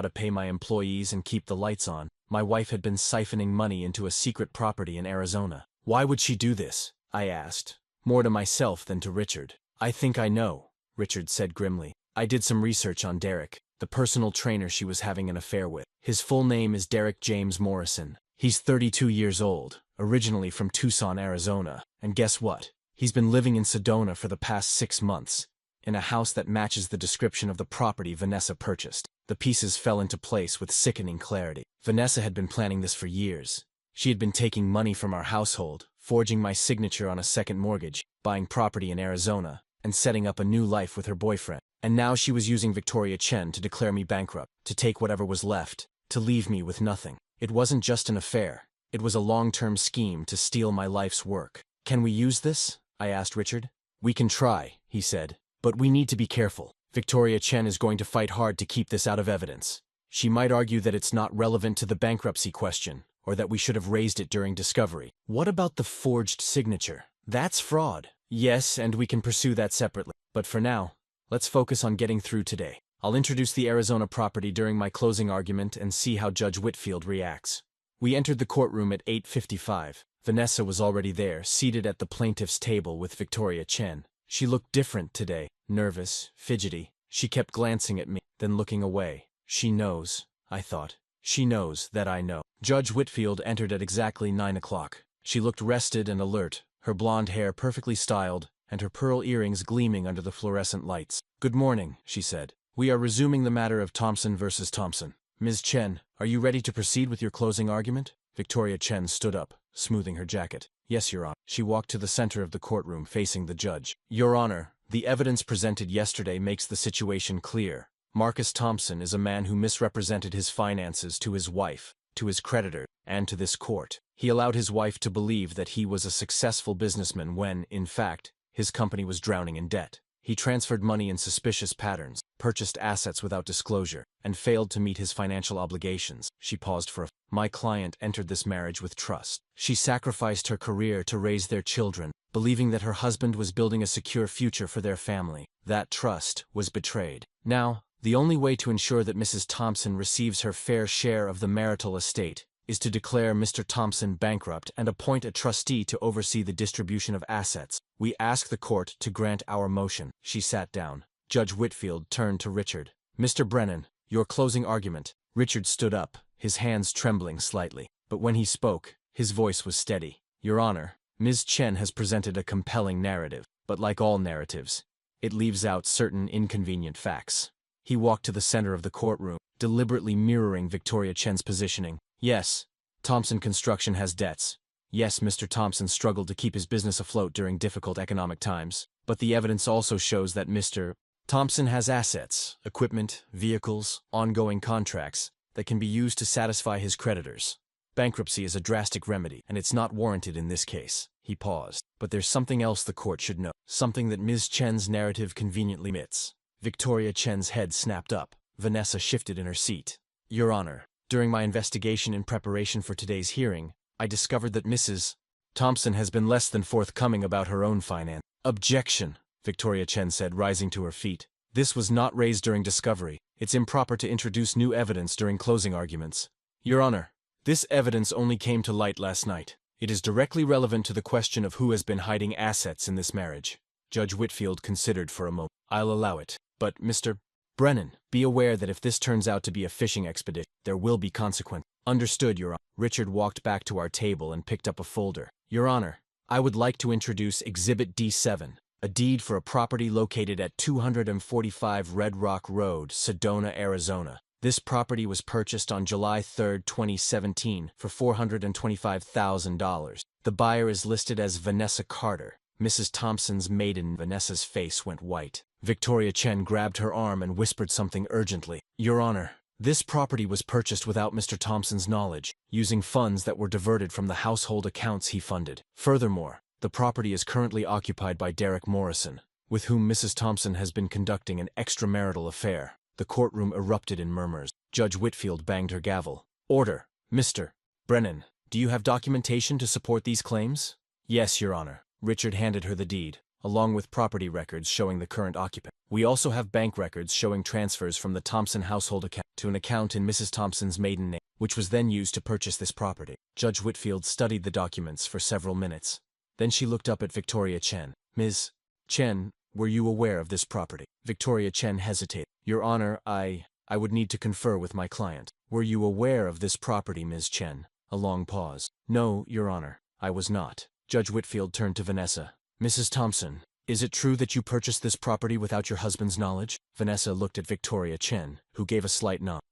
to pay my employees and keep the lights on, my wife had been siphoning money into a secret property in Arizona. "Why would she do this?" I asked, more to myself than to Richard. "I think I know," Richard said grimly. "I did some research on Derek, the personal trainer she was having an affair with. His full name is Derek James Morrison. He's 32 years old, originally from Tucson, Arizona. And guess what? He's been living in Sedona for the past 6 months, in a house that matches the description of the property Vanessa purchased." The pieces fell into place with sickening clarity. Vanessa had been planning this for years. She had been taking money from our household, forging my signature on a second mortgage, buying property in Arizona, and setting up a new life with her boyfriend. And now she was using Victoria Chen to declare me bankrupt, to take whatever was left, to leave me with nothing. It wasn't just an affair. It was a long-term scheme to steal my life's work. "Can we use this?" I asked Richard. "We can try," he said, "but we need to be careful. Victoria Chen is going to fight hard to keep this out of evidence. She might argue that it's not relevant to the bankruptcy question, or that we should have raised it during discovery." "What about the forged signature?" "That's fraud." "Yes, and we can pursue that separately. But for now, let's focus on getting through today. I'll introduce the Arizona property during my closing argument and see how Judge Whitfield reacts." We entered the courtroom at 8:55. Vanessa was already there, seated at the plaintiff's table with Victoria Chen. She looked different today, nervous, fidgety. She kept glancing at me, then looking away. "She knows," I thought. "She knows that I know." Judge Whitfield entered at exactly 9 o'clock. She looked rested and alert, her blonde hair perfectly styled, and her pearl earrings gleaming under the fluorescent lights. "Good morning," she said. "We are resuming the matter of Thompson versus Thompson. Ms. Chen, are you ready to proceed with your closing argument?" Victoria Chen stood up, smoothing her jacket. "Yes, Your Honor." She walked to the center of the courtroom, facing the judge. "Your Honor, the evidence presented yesterday makes the situation clear. Marcus Thompson is a man who misrepresented his finances to his wife, to his creditor, and to this court. He allowed his wife to believe that he was a successful businessman when, in fact, his company was drowning in debt. He transferred money in suspicious patterns, purchased assets without disclosure, and failed to meet his financial obligations." She paused for a "My client entered this marriage with trust. She sacrificed her career to raise their children, believing that her husband was building a secure future for their family. That trust was betrayed. Now, the only way to ensure that Mrs. Thompson receives her fair share of the marital estate is to declare Mr. Thompson bankrupt and appoint a trustee to oversee the distribution of assets. We ask the court to grant our motion." She sat down. Judge Whitfield turned to Richard. "Mr. Brennan, your closing argument." Richard stood up, his hands trembling slightly, but when he spoke, his voice was steady. "Your Honor, Ms. Chen has presented a compelling narrative, but like all narratives, it leaves out certain inconvenient facts." He walked to the center of the courtroom, deliberately mirroring Victoria Chen's positioning. "Yes, Thompson Construction has debts. Yes, Mr. Thompson struggled to keep his business afloat during difficult economic times. But the evidence also shows that Mr. Thompson has assets, equipment, vehicles, ongoing contracts that can be used to satisfy his creditors. Bankruptcy is a drastic remedy, and it's not warranted in this case." He paused. "But there's something else the court should know, something that Ms. Chen's narrative conveniently omits." Victoria Chen's head snapped up. Vanessa shifted in her seat. "Your Honor, during my investigation in preparation for today's hearing, I discovered that Mrs. Thompson has been less than forthcoming about her own finance." "Objection," Victoria Chen said, rising to her feet. "This was not raised during discovery. It's improper to introduce new evidence during closing arguments." "Your Honor, this evidence only came to light last night. It is directly relevant to the question of who has been hiding assets in this marriage." Judge Whitfield considered for a moment. "I'll allow it. But, Mr. Brennan, be aware that if this turns out to be a fishing expedition, there will be consequences." "Understood, Your Honor." Richard walked back to our table and picked up a folder. "Your Honor, I would like to introduce Exhibit D7, a deed for a property located at 245 Red Rock Road, Sedona, Arizona. This property was purchased on July 3, 2017 for $425,000. The buyer is listed as Vanessa Carter, Mrs. Thompson's maiden." Vanessa's face went white. Victoria Chen grabbed her arm and whispered something urgently. "Your Honor, this property was purchased without Mr. Thompson's knowledge, using funds that were diverted from the household accounts he funded. Furthermore, the property is currently occupied by Derek Morrison, with whom Mrs. Thompson has been conducting an extramarital affair." The courtroom erupted in murmurs. Judge Whitfield banged her gavel. "Order. Mr. Brennan, do you have documentation to support these claims?" "Yes, Your Honor." Richard handed her the deed, along with property records showing the current occupant. "We also have bank records showing transfers from the Thompson household account to an account in Mrs. Thompson's maiden name, which was then used to purchase this property." Judge Whitfield studied the documents for several minutes. Then she looked up at Victoria Chen. "Ms. Chen, were you aware of this property?" Victoria Chen hesitated. "Your Honor, I would need to confer with my client." "Were you aware of this property, Ms. Chen?" A long pause. "No, Your Honor, I was not." Judge Whitfield turned to Vanessa. "Mrs. Thompson, is it true that you purchased this property without your husband's knowledge?" Vanessa looked at Victoria Chen, who gave a slight nod.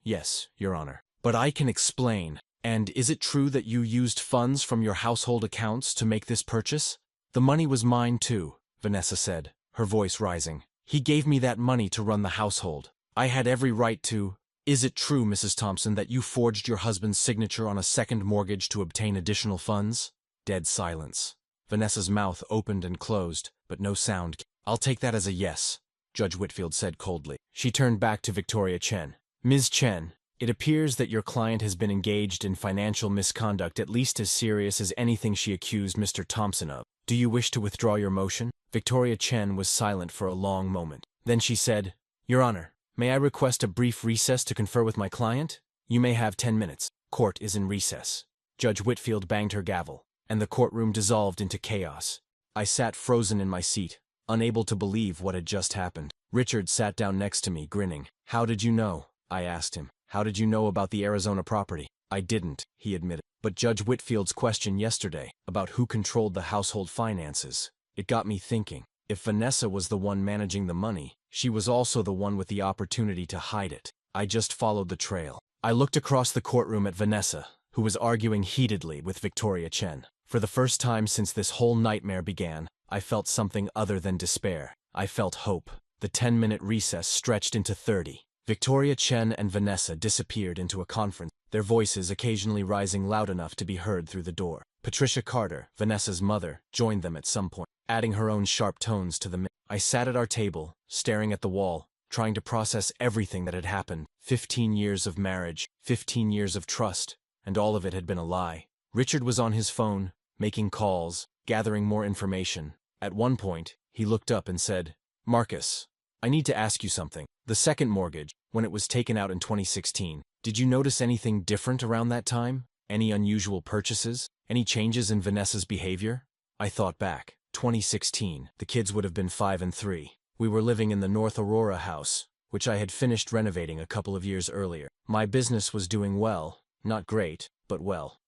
Yes, Your Honor. But I can explain. And is it true that you used funds from your household accounts to make this purchase?" "The money was mine too," Vanessa said, her voice rising. "He gave me that money to run the household. I had every right to—" "Is it true, Mrs. Thompson, that you forged your husband's signature on a second mortgage to obtain additional funds?" Dead silence. Vanessa's mouth opened and closed, but no sound came. "I'll take that as a yes," Judge Whitfield said coldly. She turned back to Victoria Chen. "Ms. Chen, it appears that your client has been engaged in financial misconduct at least as serious as anything she accused Mr. Thompson of. Do you wish to withdraw your motion?" Victoria Chen was silent for a long moment. Then she said, "Your Honor, may I request a brief recess to confer with my client? You may have 10 minutes. Court is in recess." Judge Whitfield banged her gavel, and the courtroom dissolved into chaos. I sat frozen in my seat, unable to believe what had just happened. Richard sat down next to me, grinning. "How did you know?" I asked him. "How did you know about the Arizona property?" "I didn't," he admitted. But Judge Whitfield's question yesterday about who controlled the household finances, it got me thinking. If Vanessa was the one managing the money, she was also the one with the opportunity to hide it. I just followed the trail. I looked across the courtroom at Vanessa, who was arguing heatedly with Victoria Chen. For the first time since this whole nightmare began, I felt something other than despair. I felt hope. The 10-minute recess stretched into 30. Victoria Chen and Vanessa disappeared into a conference, their voices occasionally rising loud enough to be heard through the door. Patricia Carter, Vanessa's mother, joined them at some point, adding her own sharp tones to the mix. I sat at our table, staring at the wall, trying to process everything that had happened. 15 years of marriage, 15 years of trust, and all of it had been a lie. Richard was on his phone, making calls, gathering more information. At one point, he looked up and said, "Marcus, I need to ask you something. The second mortgage, when it was taken out in 2016, did you notice anything different around that time? Any unusual purchases? Any changes in Vanessa's behavior?" I thought back. 2016, the kids would have been 5 and 3. We were living in the North Aurora house, which I had finished renovating a couple of years earlier. My business was doing well, not great, but well.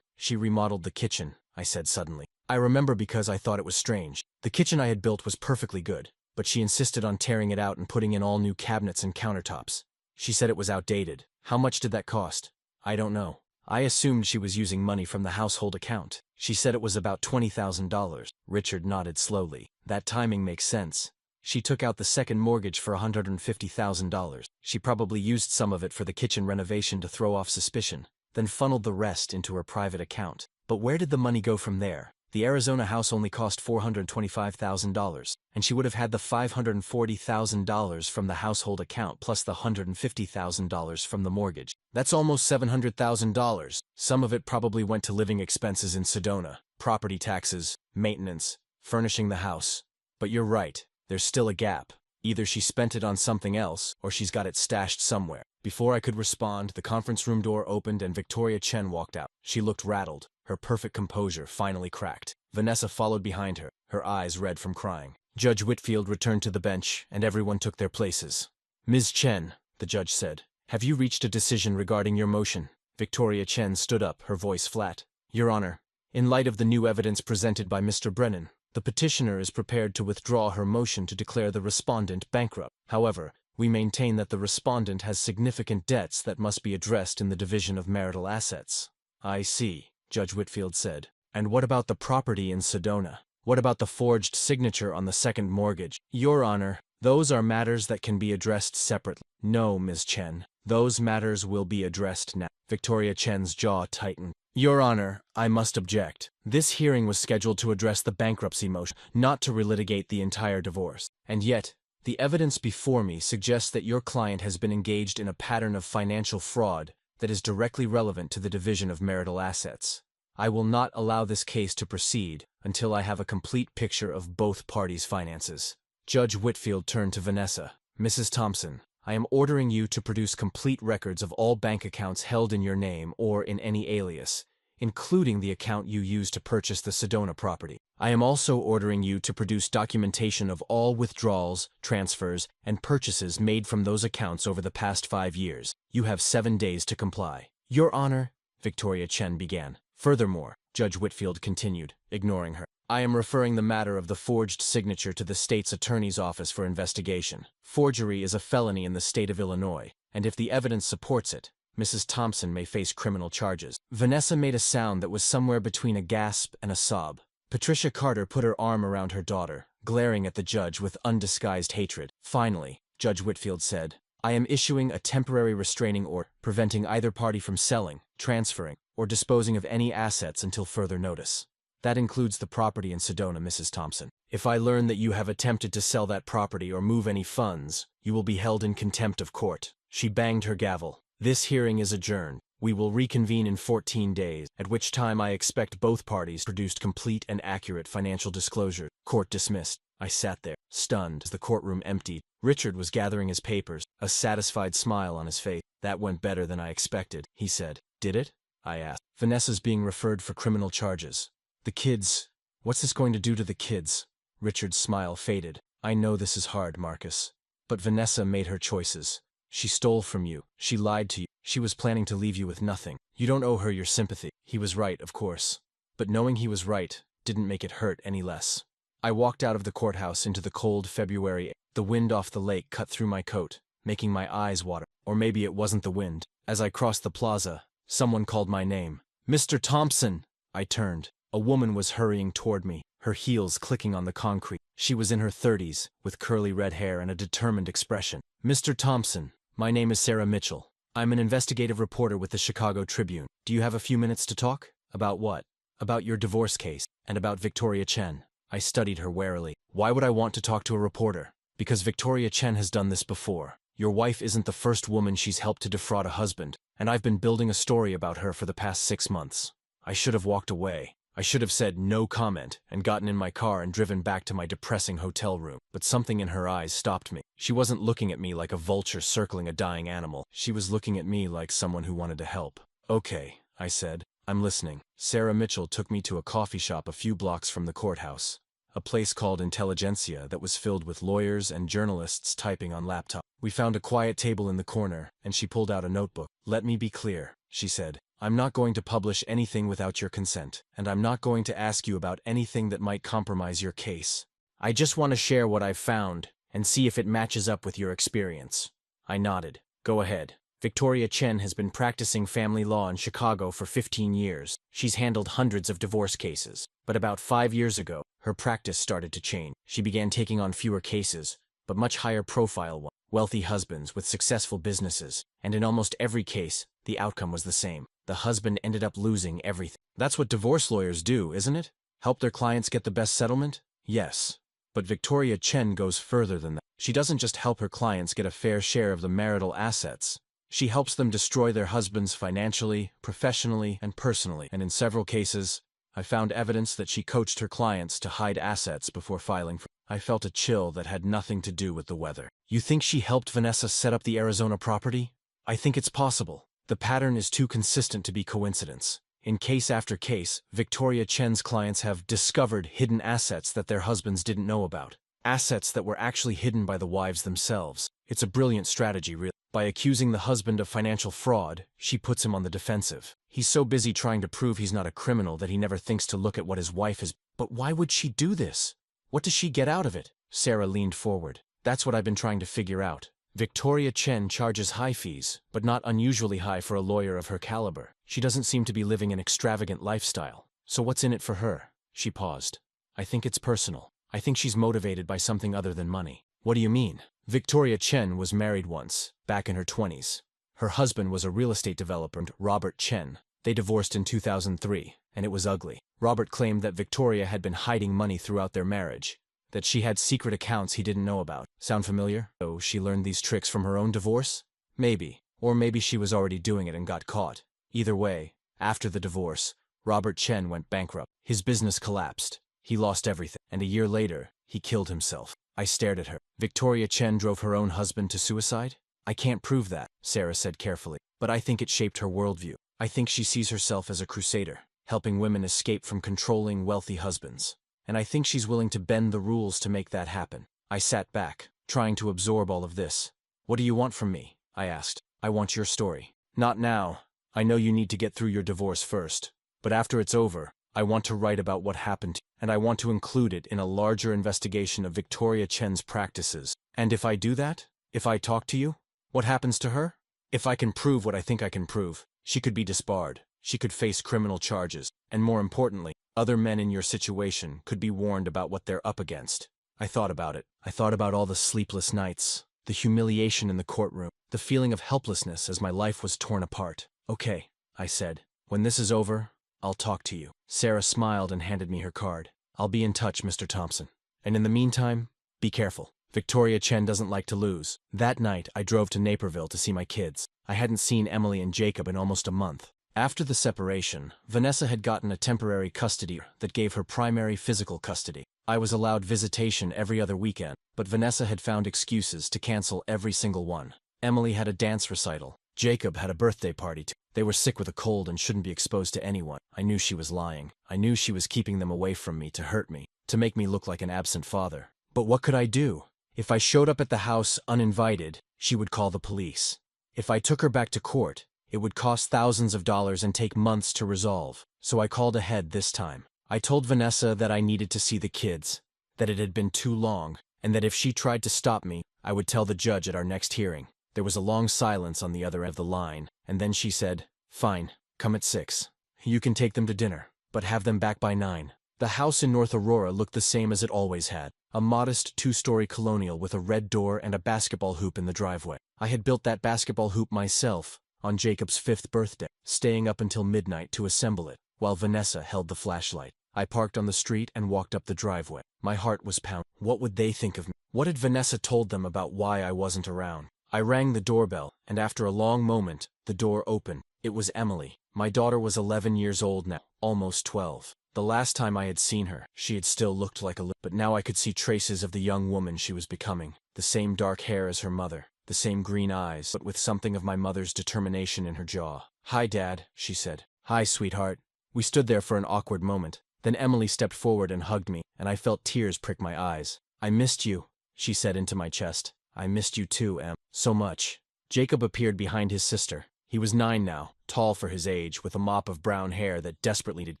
She remodeled the kitchen, I said suddenly. I remember because I thought it was strange. The kitchen I had built was perfectly good, but she insisted on tearing it out and putting in all new cabinets and countertops. She said it was outdated. How much did that cost? I don't know. I assumed she was using money from the household account. She said it was about $20,000. Richard nodded slowly. That timing makes sense. She took out the second mortgage for $150,000. She probably used some of it for the kitchen renovation to throw off suspicion, then funneled the rest into her private account. But where did the money go from there? The Arizona house only cost $425,000, and she would have had the $540,000 from the household account plus the $150,000 from the mortgage. That's almost $700,000. Some of it probably went to living expenses in Sedona, property taxes, maintenance, furnishing the house. But you're right, there's still a gap. Either she spent it on something else, or she's got it stashed somewhere. Before I could respond, the conference room door opened and Victoria Chen walked out. She looked rattled. Her perfect composure finally cracked. Vanessa followed behind her, her eyes red from crying. Judge Whitfield returned to the bench, and everyone took their places. "Ms. Chen," the judge said, "have you reached a decision regarding your motion?" Victoria Chen stood up, her voice flat. "Your Honor, in light of the new evidence presented by Mr. Brennan, the petitioner is prepared to withdraw her motion to declare the respondent bankrupt. However, we maintain that the respondent has significant debts that must be addressed in the division of marital assets." "I see," Judge Whitfield said. "And what about the property in Sedona? What about the forged signature on the second mortgage?" "Your Honor, those are matters that can be addressed separately." "No, Ms. Chen, those matters will be addressed now." Victoria Chen's jaw tightened. "Your Honor, I must object. This hearing was scheduled to address the bankruptcy motion, not to relitigate the entire divorce. And yet, the evidence before me suggests that your client has been engaged in a pattern of financial fraud that is directly relevant to the division of marital assets. I will not allow this case to proceed until I have a complete picture of both parties' finances." Judge Whitfield turned to Vanessa. "Mrs. Thompson, I am ordering you to produce complete records of all bank accounts held in your name or in any alias, including the account you used to purchase the Sedona property. I am also ordering you to produce documentation of all withdrawals, transfers, and purchases made from those accounts over the past 5 years. You have 7 days to comply." "Your Honor," Victoria Chen began. "Furthermore," Judge Whitfield continued, ignoring her, "I am referring the matter of the forged signature to the state's attorney's office for investigation. Forgery is a felony in the state of Illinois, and if the evidence supports it, Mrs. Thompson may face criminal charges." Vanessa made a sound that was somewhere between a gasp and a sob. Patricia Carter put her arm around her daughter, glaring at the judge with undisguised hatred. "Finally," Judge Whitfield said, "I am issuing a temporary restraining order, preventing either party from selling, transferring, or disposing of any assets until further notice. That includes the property in Sedona, Mrs. Thompson. If I learn that you have attempted to sell that property or move any funds, you will be held in contempt of court." She banged her gavel. "This hearing is adjourned. We will reconvene in 14 days, at which time I expect both parties produced complete and accurate financial disclosure." Court dismissed. I sat there, stunned, as the courtroom emptied. Richard was gathering his papers, a satisfied smile on his face. "That went better than I expected," he said. "Did it?" I asked. "Vanessa's being referred for criminal charges. The kids, what's this going to do to the kids?" Richard's smile faded. "I know this is hard, Marcus. But Vanessa made her choices. She stole from you. She lied to you. She was planning to leave you with nothing. You don't owe her your sympathy. He was right, of course. But knowing he was right didn't make it hurt any less. I walked out of the courthouse into the cold February air. The wind off the lake cut through my coat, making my eyes water. Or maybe it wasn't the wind. As I crossed the plaza, someone called my name. "Mr. Thompson!" I turned. A woman was hurrying toward me, her heels clicking on the concrete. She was in her 30s, with curly red hair and a determined expression. "Mr. Thompson, my name is Sarah Mitchell. I'm an investigative reporter with the Chicago Tribune. Do you have a few minutes to talk? About what? About your divorce case, and about Victoria Chen." I studied her warily. Why would I want to talk to a reporter? Because Victoria Chen has done this before. Your wife isn't the first woman she's helped to defraud a husband, and I've been building a story about her for the past 6 months. I should have walked away. I should have said no comment and gotten in my car and driven back to my depressing hotel room. But something in her eyes stopped me. She wasn't looking at me like a vulture circling a dying animal. She was looking at me like someone who wanted to help. "Okay," I said. "I'm listening." Sarah Mitchell took me to a coffee shop a few blocks from the courthouse. A place called Intelligentsia that was filled with lawyers and journalists typing on laptops. We found a quiet table in the corner, and she pulled out a notebook. "Let me be clear," she said. "I'm not going to publish anything without your consent, and I'm not going to ask you about anything that might compromise your case. I just want to share what I've found and see if it matches up with your experience." I nodded. "Go ahead." Victoria Chen has been practicing family law in Chicago for 15 years. She's handled hundreds of divorce cases. But about 5 years ago, her practice started to change. She began taking on fewer cases, but much higher profile ones. Wealthy husbands with successful businesses. And in almost every case, the outcome was the same. The husband ended up losing everything. That's what divorce lawyers do, isn't it? Help their clients get the best settlement? Yes. But Victoria Chen goes further than that. She doesn't just help her clients get a fair share of the marital assets. She helps them destroy their husbands financially, professionally, and personally. And in several cases, I found evidence that she coached her clients to hide assets before filing for. I felt a chill that had nothing to do with the weather. "You think she helped Vanessa set up the Arizona property?" "I think it's possible. The pattern is too consistent to be coincidence. In case after case, Victoria Chen's clients have discovered hidden assets that their husbands didn't know about. Assets that were actually hidden by the wives themselves. It's a brilliant strategy, really. By accusing the husband of financial fraud, she puts him on the defensive. He's so busy trying to prove he's not a criminal that he never thinks to look at what his wife has. But why would she do this? What does she get out of it?" Sarah leaned forward. "That's what I've been trying to figure out. Victoria Chen charges high fees, but not unusually high for a lawyer of her caliber. She doesn't seem to be living an extravagant lifestyle. So what's in it for her?" She paused. "I think it's personal. I think she's motivated by something other than money." "What do you mean?" "Victoria Chen was married once, back in her 20s. Her husband was a real estate developer, Robert Chen. They divorced in 2003, and it was ugly. Robert claimed that Victoria had been hiding money throughout their marriage, that she had secret accounts he didn't know about. Sound familiar? So she learned these tricks from her own divorce? Maybe. Or maybe she was already doing it and got caught. Either way, after the divorce, Robert Chen went bankrupt. His business collapsed. He lost everything. And a year later, he killed himself." I stared at her. "Victoria Chen drove her own husband to suicide?" "I can't prove that," Sarah said carefully. "But I think it shaped her worldview. I think she sees herself as a crusader, helping women escape from controlling, wealthy husbands. And I think she's willing to bend the rules to make that happen." I sat back, trying to absorb all of this. "What do you want from me?" I asked. "I want your story." "Not now. I know you need to get through your divorce first. But after it's over, I want to write about what happened to you, and I want to include it in a larger investigation of Victoria Chen's practices. And if I do that, if I talk to you, what happens to her? If I can prove what I think I can prove, she could be disbarred, she could face criminal charges, and more importantly, other men in your situation could be warned about what they're up against." I thought about it. I thought about all the sleepless nights, the humiliation in the courtroom, the feeling of helplessness as my life was torn apart. "Okay," I said. "When this is over, I'll talk to you." Sarah smiled and handed me her card. "I'll be in touch, Mr. Thompson. And in the meantime, be careful. Victoria Chen doesn't like to lose." That night, I drove to Naperville to see my kids. I hadn't seen Emily and Jacob in almost a month. After the separation, Vanessa had gotten a temporary custody that gave her primary physical custody. I was allowed visitation every other weekend, but Vanessa had found excuses to cancel every single one. Emily had a dance recital. Jacob had a birthday party too. They were sick with a cold and shouldn't be exposed to anyone. I knew she was lying. I knew she was keeping them away from me to hurt me, to make me look like an absent father. But what could I do? If I showed up at the house uninvited, she would call the police. If I took her back to court, it would cost thousands of dollars and take months to resolve. So I called ahead this time. I told Vanessa that I needed to see the kids, that it had been too long, and that if she tried to stop me, I would tell the judge at our next hearing. There was a long silence on the other end of the line, and then she said, "Fine, come at 6. You can take them to dinner, but have them back by 9. The house in North Aurora looked the same as it always had, a modest 2-story colonial with a red door and a basketball hoop in the driveway. I had built that basketball hoop myself on Jacob's 5th birthday, staying up until midnight to assemble it, while Vanessa held the flashlight. I parked on the street and walked up the driveway. My heart was pounding. What would they think of me? What had Vanessa told them about why I wasn't around? I rang the doorbell, and after a long moment, the door opened. It was Emily. My daughter was 11 years old now, almost 12. The last time I had seen her, she had still looked like a little, but now I could see traces of the young woman she was becoming. The same dark hair as her mother, the same green eyes, but with something of my mother's determination in her jaw. "Hi, Dad," she said. "Hi, sweetheart." We stood there for an awkward moment. Then Emily stepped forward and hugged me, and I felt tears prick my eyes. "I missed you," she said into my chest. "I missed you too, Em. So much." Jacob appeared behind his sister. He was 9 now, tall for his age, with a mop of brown hair that desperately needed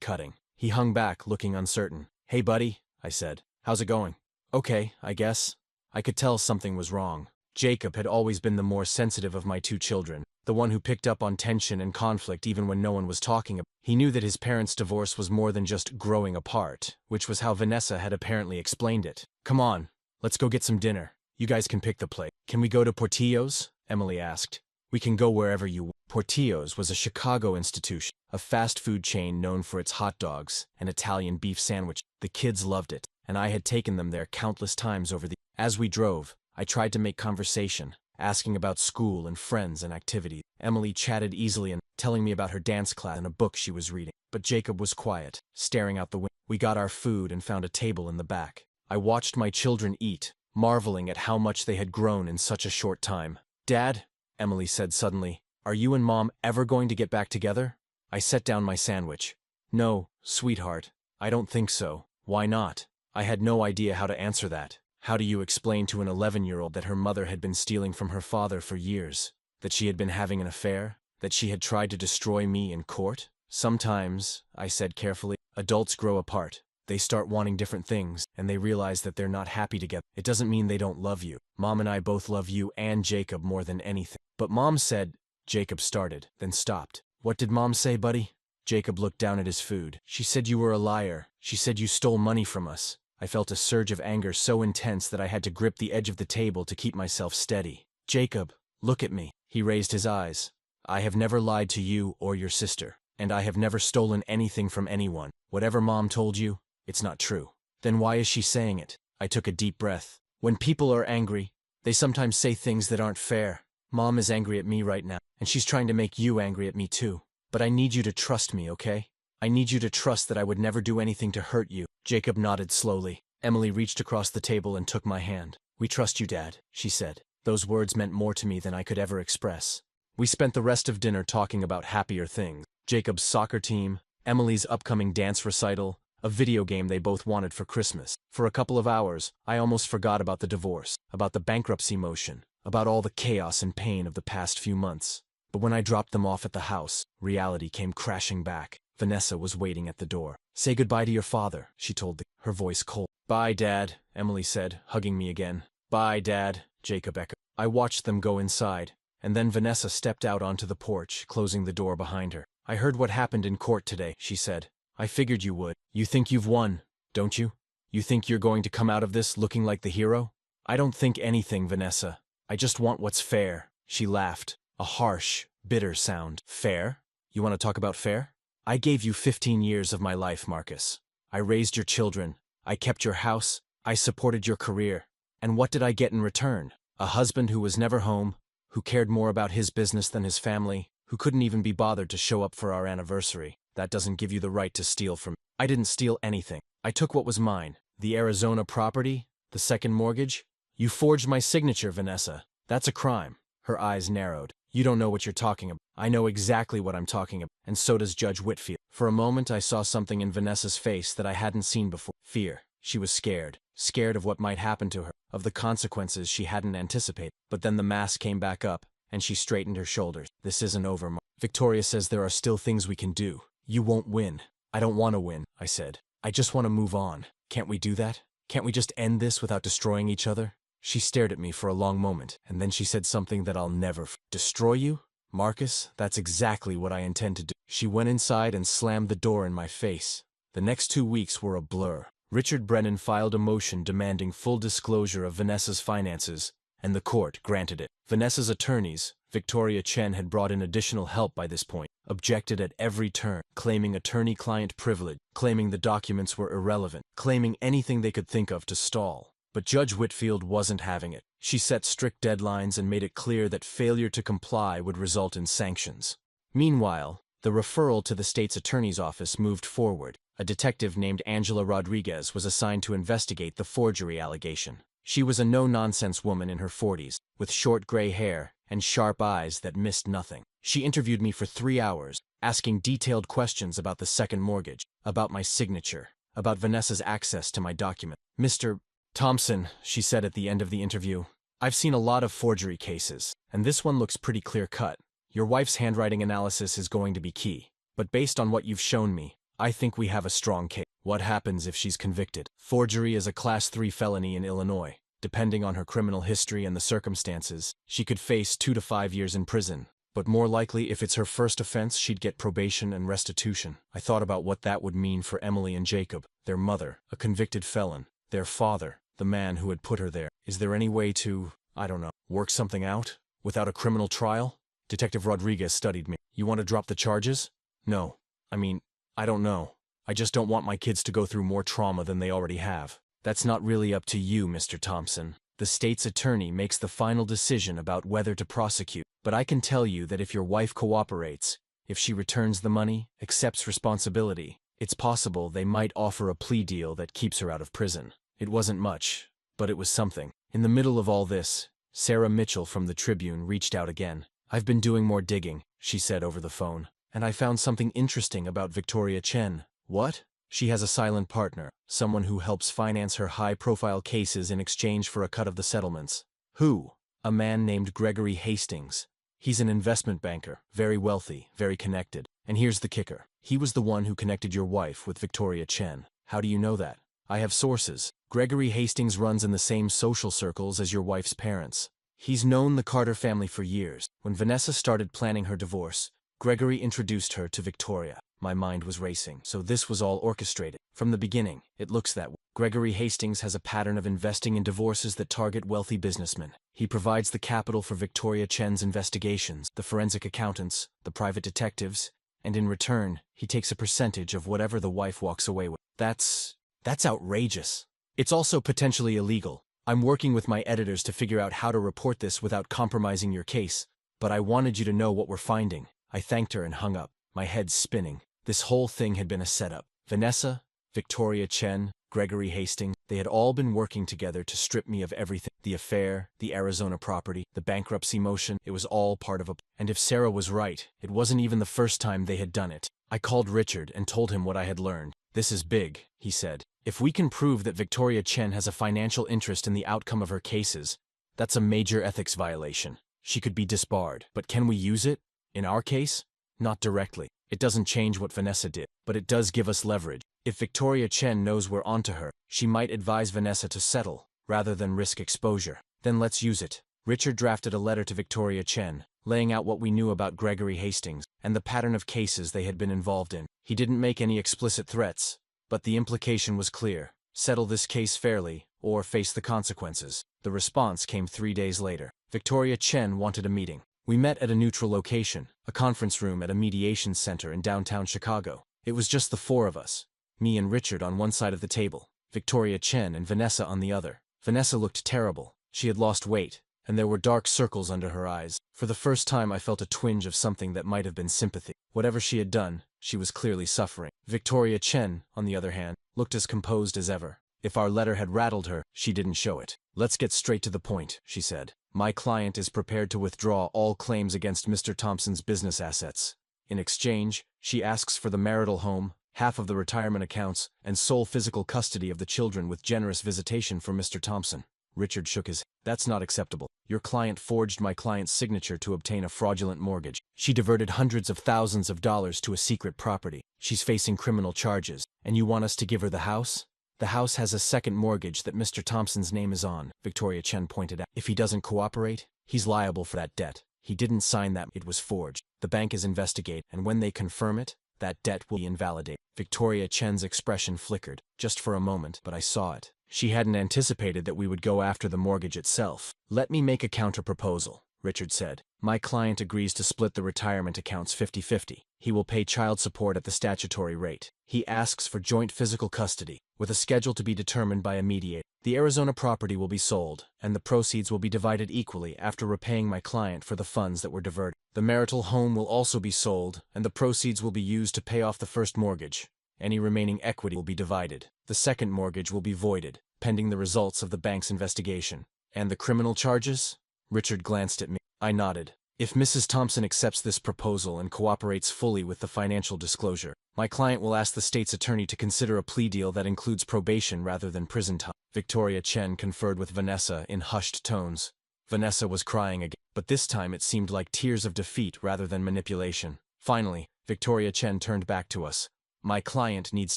cutting. He hung back, looking uncertain. "Hey, buddy," I said. "How's it going?" "Okay, I guess." I could tell something was wrong. Jacob had always been the more sensitive of my 2 children, the one who picked up on tension and conflict even when no one was talking about it. He knew that his parents' divorce was more than just growing apart, which was how Vanessa had apparently explained it. "Come on, let's go get some dinner. You guys can pick the place." "Can we go to Portillo's?" Emily asked. "We can go wherever you want." Portillo's was a Chicago institution, a fast food chain known for its hot dogs and Italian beef sandwich. The kids loved it, and I had taken them there countless times over the... As we drove, I tried to make conversation, asking about school and friends and activities. Emily chatted easily and telling me about her dance class and a book she was reading. But Jacob was quiet, staring out the window. We got our food and found a table in the back. I watched my children eat, marveling at how much they had grown in such a short time. "Dad," Emily said suddenly, "are you and Mom ever going to get back together?" I set down my sandwich. "No, sweetheart, I don't think so." "Why not?" I had no idea how to answer that. How do you explain to an 11-year-old that her mother had been stealing from her father for years? That she had been having an affair? That she had tried to destroy me in court? "Sometimes," I said carefully, "adults grow apart. They start wanting different things, and they realize that they're not happy together. It doesn't mean they don't love you. Mom and I both love you and Jacob more than anything." "But Mom said..." Jacob started, then stopped. "What did Mom say, buddy?" Jacob looked down at his food. "She said you were a liar. She said you stole money from us." I felt a surge of anger so intense that I had to grip the edge of the table to keep myself steady. "Jacob, look at me." He raised his eyes. "I have never lied to you or your sister, and I have never stolen anything from anyone. Whatever Mom told you, it's not true." "Then why is she saying it?" I took a deep breath. "When people are angry, they sometimes say things that aren't fair. Mom is angry at me right now, and she's trying to make you angry at me too. But I need you to trust me, okay? I need you to trust that I would never do anything to hurt you." Jacob nodded slowly. Emily reached across the table and took my hand. "We trust you, Dad," she said. Those words meant more to me than I could ever express. We spent the rest of dinner talking about happier things. Jacob's soccer team, Emily's upcoming dance recital, a video game they both wanted for Christmas. For a couple of hours, I almost forgot about the divorce, about the bankruptcy motion, about all the chaos and pain of the past few months. But when I dropped them off at the house, reality came crashing back. Vanessa was waiting at the door. "Say goodbye to your father," she told her voice cold. "Bye, Dad," Emily said, hugging me again. "Bye, Dad," Jacob echoed. I watched them go inside, and then Vanessa stepped out onto the porch, closing the door behind her. "I heard what happened in court today," she said. "I figured you would. You think you've won, don't you? You think you're going to come out of this looking like the hero?" "I don't think anything, Vanessa. I just want what's fair." She laughed, a harsh, bitter sound. "Fair? You want to talk about fair? I gave you 15 years of my life, Marcus. I raised your children. I kept your house. I supported your career. And what did I get in return? A husband who was never home, who cared more about his business than his family, who couldn't even be bothered to show up for our anniversary. That doesn't give you the right to steal from me." "I didn't steal anything. I took what was mine. The Arizona property, the second mortgage. You forged my signature, Vanessa. That's a crime." Her eyes narrowed. "You don't know what you're talking about." "I know exactly what I'm talking about, and so does Judge Whitfield." For a moment I saw something in Vanessa's face that I hadn't seen before. Fear. She was scared. scared of what might happen to her, of the consequences she hadn't anticipated. But then the mask came back up, and she straightened her shoulders. This isn't over, Victoria says there are still things we can do. You won't win. I don't want to win, I said. I just want to move on. Can't we do that? Can't we just end this without destroying each other? She stared at me for a long moment, and then she said something that I'll never destroy you? Marcus, that's exactly what I intend to do. She went inside and slammed the door in my face. The next 2 weeks were a blur. Richard Brennan filed a motion demanding full disclosure of Vanessa's finances, and the court granted it. Vanessa's attorneys, Victoria Chen had brought in additional help by this point, objected at every turn, claiming attorney-client privilege, claiming the documents were irrelevant, claiming anything they could think of to stall. But Judge Whitfield wasn't having it. She set strict deadlines and made it clear that failure to comply would result in sanctions. Meanwhile, the referral to the state's attorney's office moved forward. A detective named Angela Rodriguez was assigned to investigate the forgery allegation. She was a no-nonsense woman in her 40s, with short gray hair and sharp eyes that missed nothing. She interviewed me for 3 hours, asking detailed questions about the second mortgage, about my signature, about Vanessa's access to my document. Mr. Thompson, she said at the end of the interview, I've seen a lot of forgery cases, and this one looks pretty clear-cut. Your wife's handwriting analysis is going to be key, but based on what you've shown me, I think we have a strong case. What happens if she's convicted? Forgery is a Class 3 felony in Illinois. Depending on her criminal history and the circumstances, she could face 2 to 5 years in prison. But more likely, if it's her first offense, she'd get probation and restitution. I thought about what that would mean for Emily and Jacob, their mother, a convicted felon, their father, the man who had put her there. Is there any way to, I don't know, work something out? Without a criminal trial? Detective Rodriguez studied me. You want to drop the charges? No. I don't know. I just don't want my kids to go through more trauma than they already have. That's not really up to you, Mr. Thompson. The state's attorney makes the final decision about whether to prosecute. But I can tell you that if your wife cooperates, if she returns the money, accepts responsibility, it's possible they might offer a plea deal that keeps her out of prison. It wasn't much, but it was something. In the middle of all this, Sarah Mitchell from the Tribune reached out again. I've been doing more digging, she said over the phone, and I found something interesting about Victoria Chen. What? She has a silent partner, someone who helps finance her high-profile cases in exchange for a cut of the settlements. Who? A man named Gregory Hastings. He's an investment banker, very wealthy, very connected. And here's the kicker. He was the one who connected your wife with Victoria Chen. How do you know that? I have sources. Gregory Hastings runs in the same social circles as your wife's parents. He's known the Carter family for years. When Vanessa started planning her divorce, Gregory introduced her to Victoria. My mind was racing. So this was all orchestrated. From the beginning, it looks that way. Gregory Hastings has a pattern of investing in divorces that target wealthy businessmen. He provides the capital for Victoria Chen's investigations, the forensic accountants, the private detectives, and in return, he takes a percentage of whatever the wife walks away with. That's outrageous. It's also potentially illegal. I'm working with my editors to figure out how to report this without compromising your case, but I wanted you to know what we're finding. I thanked her and hung up, my head spinning. This whole thing had been a setup. Vanessa, Victoria Chen, Gregory Hastings, they had all been working together to strip me of everything. The affair, the Arizona property, the bankruptcy motion, it was all part of a... And if Sarah was right, it wasn't even the first time they had done it. I called Richard and told him what I had learned. This is big, he said. If we can prove that Victoria Chen has a financial interest in the outcome of her cases, that's a major ethics violation. She could be disbarred. But can we use it? In our case? Not directly. It doesn't change what Vanessa did, but it does give us leverage. If Victoria Chen knows we're onto her, she might advise Vanessa to settle, rather than risk exposure. Then let's use it. Richard drafted a letter to Victoria Chen, laying out what we knew about Gregory Hastings and the pattern of cases they had been involved in. He didn't make any explicit threats, but the implication was clear. Settle this case fairly, or face the consequences. The response came 3 days later. Victoria Chen wanted a meeting. We met at a neutral location, a conference room at a mediation center in downtown Chicago. It was just the 4 of us, me and Richard on one side of the table, Victoria Chen and Vanessa on the other. Vanessa looked terrible. She had lost weight, and there were dark circles under her eyes. For the first time I felt a twinge of something that might have been sympathy. Whatever she had done, she was clearly suffering. Victoria Chen, on the other hand, looked as composed as ever. If our letter had rattled her, she didn't show it. Let's get straight to the point, she said. My client is prepared to withdraw all claims against Mr. Thompson's business assets. In exchange, she asks for the marital home, half of the retirement accounts, and sole physical custody of the children with generous visitation for Mr. Thompson. Richard shook his head. That's not acceptable. Your client forged my client's signature to obtain a fraudulent mortgage. She diverted hundreds of thousands of dollars to a secret property. She's facing criminal charges. And you want us to give her the house? The house has a second mortgage that Mr. Thompson's name is on, Victoria Chen pointed out. If he doesn't cooperate, he's liable for that debt. He didn't sign that. It was forged. The bank is investigating, and when they confirm it, that debt will be invalidated. Victoria Chen's expression flickered, just for a moment, but I saw it. She hadn't anticipated that we would go after the mortgage itself. Let me make a counter-proposal, Richard said. My client agrees to split the retirement accounts 50-50. He will pay child support at the statutory rate. He asks for joint physical custody, with a schedule to be determined by a mediator. The Arizona property will be sold, and the proceeds will be divided equally after repaying my client for the funds that were diverted. The marital home will also be sold, and the proceeds will be used to pay off the first mortgage. Any remaining equity will be divided. The second mortgage will be voided, pending the results of the bank's investigation. And the criminal charges? Richard glanced at me. I nodded. If Mrs. Thompson accepts this proposal and cooperates fully with the financial disclosure, my client will ask the state's attorney to consider a plea deal that includes probation rather than prison time. Victoria Chen conferred with Vanessa in hushed tones. Vanessa was crying again, but this time it seemed like tears of defeat rather than manipulation. Finally, Victoria Chen turned back to us. My client needs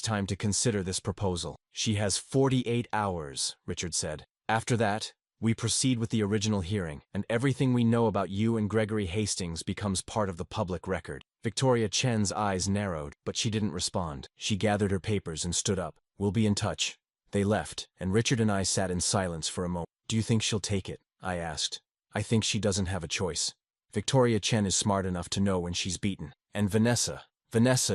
time to consider this proposal. She has 48 hours, Richard said. After that, we proceed with the original hearing, and everything we know about you and Gregory Hastings becomes part of the public record. Victoria Chen's eyes narrowed, but she didn't respond. She gathered her papers and stood up. We'll be in touch. They left, and Richard and I sat in silence for a moment. Do you think she'll take it? I asked. I think she doesn't have a choice. Victoria Chen is smart enough to know when she's beaten. And Vanessa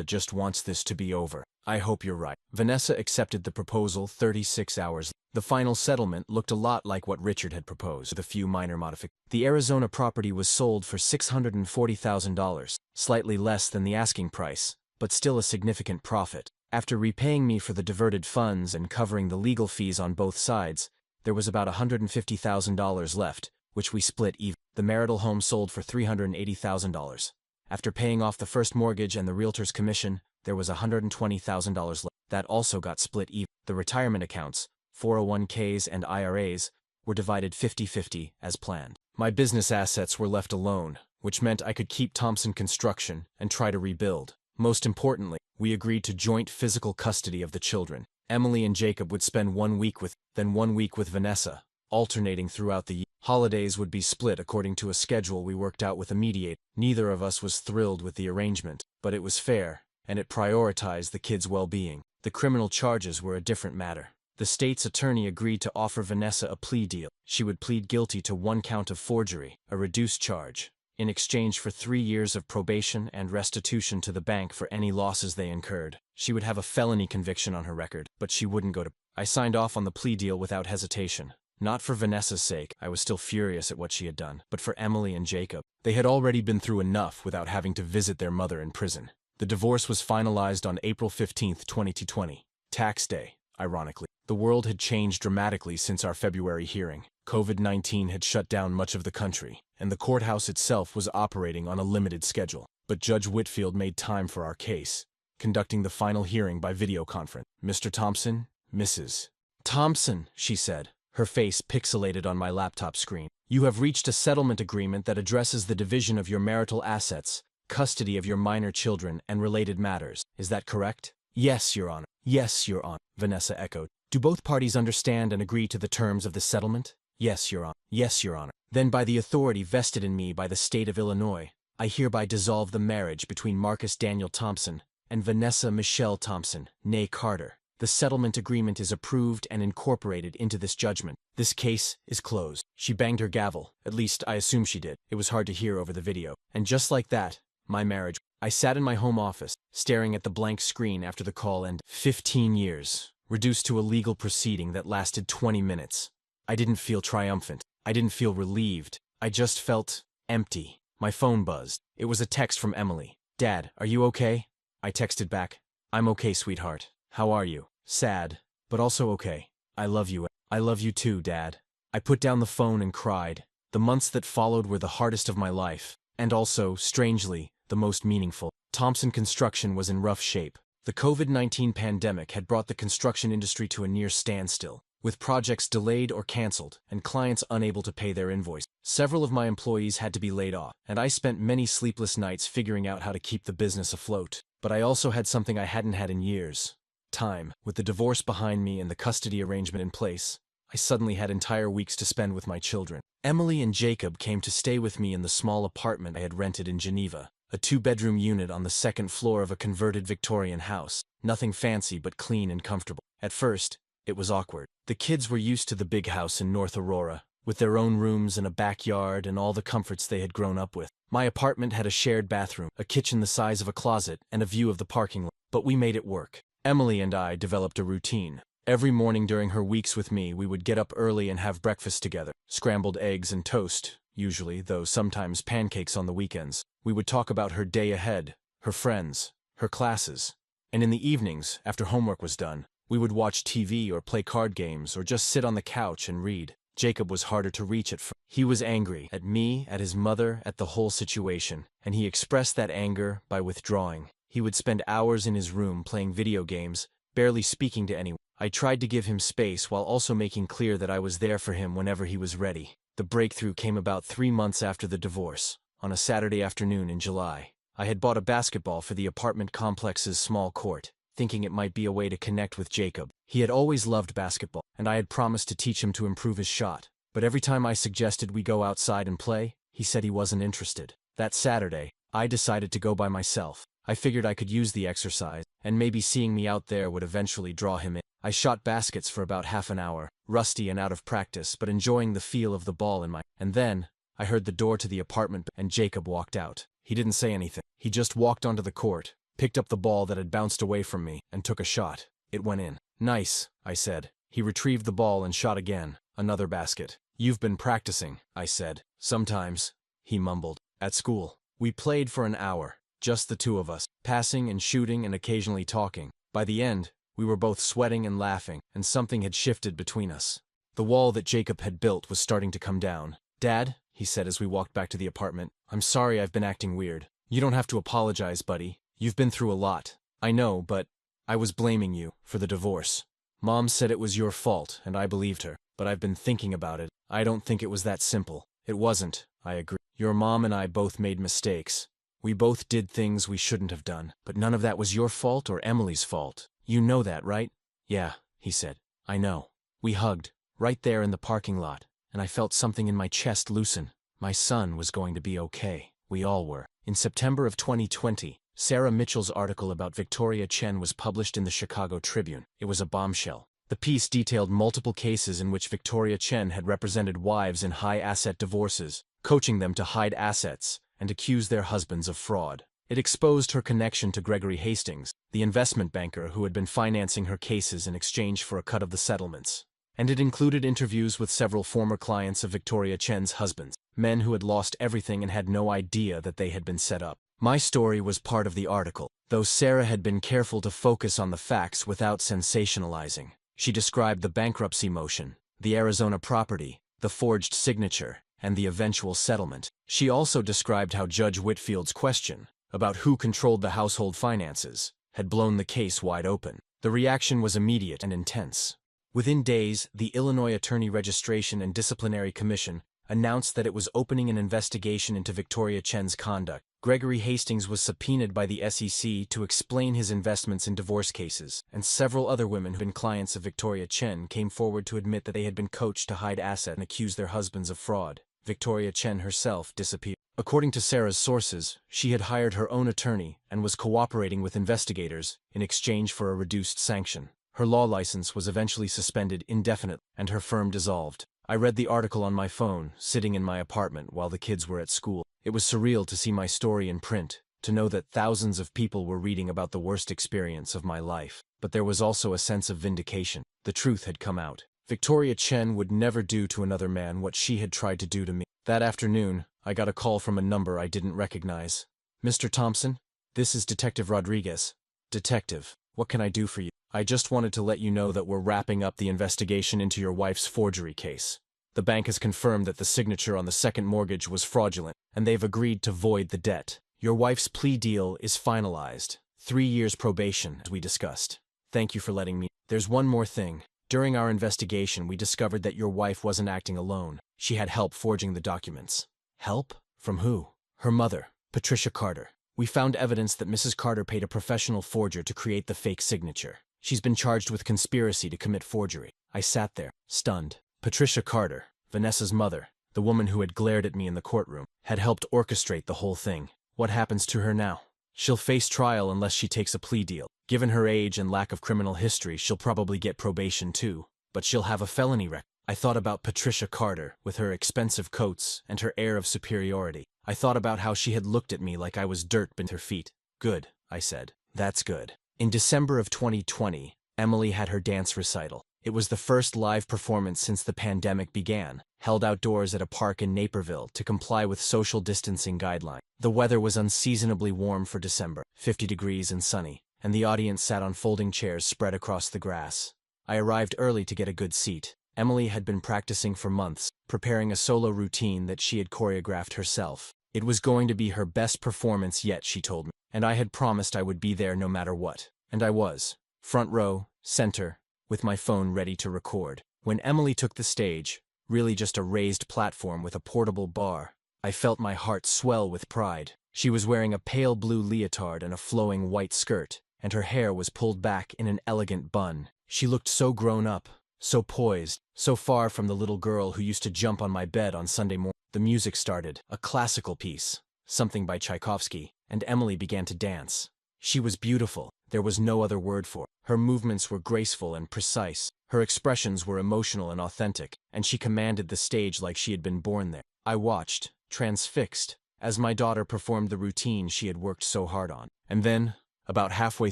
just wants this to be over. I hope you're right. Vanessa accepted the proposal 36 hours. The final settlement looked a lot like what Richard had proposed, with a few minor modifications. The Arizona property was sold for $640,000, slightly less than the asking price, but still a significant profit. After repaying me for the diverted funds and covering the legal fees on both sides, there was about $150,000 left, which we split even. The marital home sold for $380,000. After paying off the first mortgage and the realtor's commission, there was $120,000 left. That also got split even. The retirement accounts, 401ks and IRAs, were divided 50-50 as planned. My business assets were left alone, which meant I could keep Thompson Construction and try to rebuild. Most importantly, we agreed to joint physical custody of the children. Emily and Jacob would spend 1 week with, then 1 week with Vanessa, alternating throughout the year. Holidays would be split according to a schedule we worked out with a mediator. Neither of us was thrilled with the arrangement, but it was fair, and it prioritized the kids' well-being. The criminal charges were a different matter. The state's attorney agreed to offer Vanessa a plea deal. She would plead guilty to 1 count of forgery, a reduced charge, in exchange for 3 years of probation and restitution to the bank for any losses they incurred. She would have a felony conviction on her record, but she wouldn't go to. I signed off on the plea deal without hesitation. Not for Vanessa's sake, I was still furious at what she had done, but for Emily and Jacob. They had already been through enough without having to visit their mother in prison. The divorce was finalized on April 15, 2020, tax day, ironically. The world had changed dramatically since our February hearing. COVID-19 had shut down much of the country, and the courthouse itself was operating on a limited schedule. But Judge Whitfield made time for our case, conducting the final hearing by video conference. Mr. Thompson, Mrs. Thompson, she said, her face pixelated on my laptop screen. You have reached a settlement agreement that addresses the division of your marital assets, custody of your minor children, and related matters. Is that correct? Yes, Your Honor. Yes, Your Honor, Vanessa echoed. Do both parties understand and agree to the terms of the settlement? Yes, Your Honor. Yes, Your Honor. Then by the authority vested in me by the state of Illinois, I hereby dissolve the marriage between Marcus Daniel Thompson and Vanessa Michelle Thompson, née Carter. The settlement agreement is approved and incorporated into this judgment. This case is closed. She banged her gavel. At least, I assume she did. It was hard to hear over the video. And just like that, my marriage. I sat in my home office, staring at the blank screen after the call ended. 15 years, reduced to a legal proceeding that lasted 20 minutes. I didn't feel triumphant. I didn't feel relieved. I just felt empty. My phone buzzed. It was a text from Emily. Dad, are you okay? I texted back. I'm okay, sweetheart. How are you? Sad, but also okay. I love you. I love you too, Dad. I put down the phone and cried. The months that followed were the hardest of my life, and also, strangely, the most meaningful. Thompson Construction was in rough shape. The COVID-19 pandemic had brought the construction industry to a near standstill, with projects delayed or canceled and clients unable to pay their invoice. Several of my employees had to be laid off, and I spent many sleepless nights figuring out how to keep the business afloat. But I also had something I hadn't had in years: time. With the divorce behind me and the custody arrangement in place, I suddenly had entire weeks to spend with my children. Emily and Jacob came to stay with me in the small apartment I had rented in Geneva, a 2-bedroom unit on the second floor of a converted Victorian house. Nothing fancy but clean and comfortable. At first, it was awkward. The kids were used to the big house in North Aurora, with their own rooms and a backyard and all the comforts they had grown up with. My apartment had a shared bathroom, a kitchen the size of a closet, and a view of the parking lot. But we made it work. Emily and I developed a routine. Every morning during her weeks with me, we would get up early and have breakfast together. Scrambled eggs and toast, usually, though sometimes pancakes on the weekends. We would talk about her day ahead, her friends, her classes. And in the evenings, after homework was done, we would watch TV or play card games or just sit on the couch and read. Jacob was harder to reach at first. He was angry at me, at his mother, at the whole situation, and he expressed that anger by withdrawing. He would spend hours in his room playing video games, barely speaking to anyone. I tried to give him space while also making clear that I was there for him whenever he was ready. The breakthrough came about 3 months after the divorce, on a Saturday afternoon in July. I had bought a basketball for the apartment complex's small court, thinking it might be a way to connect with Jacob. He had always loved basketball, and I had promised to teach him to improve his shot. But every time I suggested we go outside and play, he said he wasn't interested. That Saturday, I decided to go by myself. I figured I could use the exercise, and maybe seeing me out there would eventually draw him in. I shot baskets for about half an hour, rusty and out of practice, but enjoying the feel of the ball in my... And then, I heard the door to the apartment and Jacob walked out. He didn't say anything. He just walked onto the court, picked up the ball that had bounced away from me, and took a shot. It went in. "Nice," I said. He retrieved the ball and shot again. Another basket. "You've been practicing," I said. "Sometimes," he mumbled. At school, we played for an hour, just the two of us, passing and shooting and occasionally talking. By the end, we were both sweating and laughing, and something had shifted between us. The wall that Jacob had built was starting to come down. "Dad," he said as we walked back to the apartment, "I'm sorry I've been acting weird. You don't have to apologize, buddy. You've been through a lot. I know, but I was blaming you for the divorce. Mom said it was your fault, and I believed her. But I've been thinking about it. I don't think it was that simple." "It wasn't," I agree. "Your mom and I both made mistakes. We both did things we shouldn't have done. But none of that was your fault or Emily's fault. You know that, right?" "Yeah," he said. "I know." We hugged, right there in the parking lot, and I felt something in my chest loosen. My son was going to be okay. We all were. In September of 2020, Sarah Mitchell's article about Victoria Chen was published in the Chicago Tribune. It was a bombshell. The piece detailed multiple cases in which Victoria Chen had represented wives in high-asset divorces, coaching them to hide assets and accuse their husbands of fraud. It exposed her connection to Gregory Hastings, the investment banker who had been financing her cases in exchange for a cut of the settlements. And it included interviews with several former clients of Victoria Chen's husbands, men who had lost everything and had no idea that they had been set up. My story was part of the article, though Sarah had been careful to focus on the facts without sensationalizing. She described the bankruptcy motion, the Arizona property, the forged signature, and the eventual settlement. She also described how Judge Whitfield's question about who controlled the household finances had blown the case wide open. The reaction was immediate and intense. Within days, the Illinois Attorney Registration and Disciplinary Commission announced that it was opening an investigation into Victoria Chen's conduct. Gregory Hastings was subpoenaed by the SEC to explain his investments in divorce cases, and several other women who had been clients of Victoria Chen came forward to admit that they had been coached to hide assets and accuse their husbands of fraud. Victoria Chen herself disappeared. According to Sarah's sources, she had hired her own attorney and was cooperating with investigators in exchange for a reduced sanction. Her law license was eventually suspended indefinitely, and her firm dissolved. I read the article on my phone, sitting in my apartment while the kids were at school. It was surreal to see my story in print, to know that thousands of people were reading about the worst experience of my life. But there was also a sense of vindication. The truth had come out. Victoria Chen would never do to another man what she had tried to do to me. That afternoon, I got a call from a number I didn't recognize. "Mr. Thompson, this is Detective Rodriguez." "Detective, what can I do for you?" "I just wanted to let you know that we're wrapping up the investigation into your wife's forgery case. The bank has confirmed that the signature on the second mortgage was fraudulent, and they've agreed to void the debt. Your wife's plea deal is finalized, 3 years probation, as we discussed. Thank you for letting me. There's one more thing. During our investigation, we discovered that your wife wasn't acting alone. She had help forging the documents. Help? From who? Her mother, Patricia Carter. We found evidence that Mrs. Carter paid a professional forger to create the fake signature. She's been charged with conspiracy to commit forgery. I sat there, stunned. Patricia Carter, Vanessa's mother, the woman who had glared at me in the courtroom, had helped orchestrate the whole thing. What happens to her now? She'll face trial unless she takes a plea deal. Given her age and lack of criminal history, she'll probably get probation too. But she'll have a felony record. I thought about Patricia Carter, with her expensive coats and her air of superiority. I thought about how she had looked at me like I was dirt beneath her feet. Good, I said. That's good. In December of 2020, Emily had her dance recital. It was the first live performance since the pandemic began, held outdoors at a park in Naperville to comply with social distancing guidelines. The weather was unseasonably warm for December, 50 degrees and sunny, and the audience sat on folding chairs spread across the grass. I arrived early to get a good seat. Emily had been practicing for months, preparing a solo routine that she had choreographed herself. It was going to be her best performance yet, she told me, and I had promised I would be there no matter what. And I was. Front row, center, with my phone ready to record. When Emily took the stage, really just a raised platform with a portable bar, I felt my heart swell with pride. She was wearing a pale blue leotard and a flowing white skirt, and her hair was pulled back in an elegant bun. She looked so grown up, so poised, so far from the little girl who used to jump on my bed on Sunday morning. The music started, a classical piece, something by Tchaikovsky, and Emily began to dance. She was beautiful. There was no other word for it. Her movements were graceful and precise. Her expressions were emotional and authentic, and she commanded the stage like she had been born there. I watched, transfixed, as my daughter performed the routine she had worked so hard on. And then, about halfway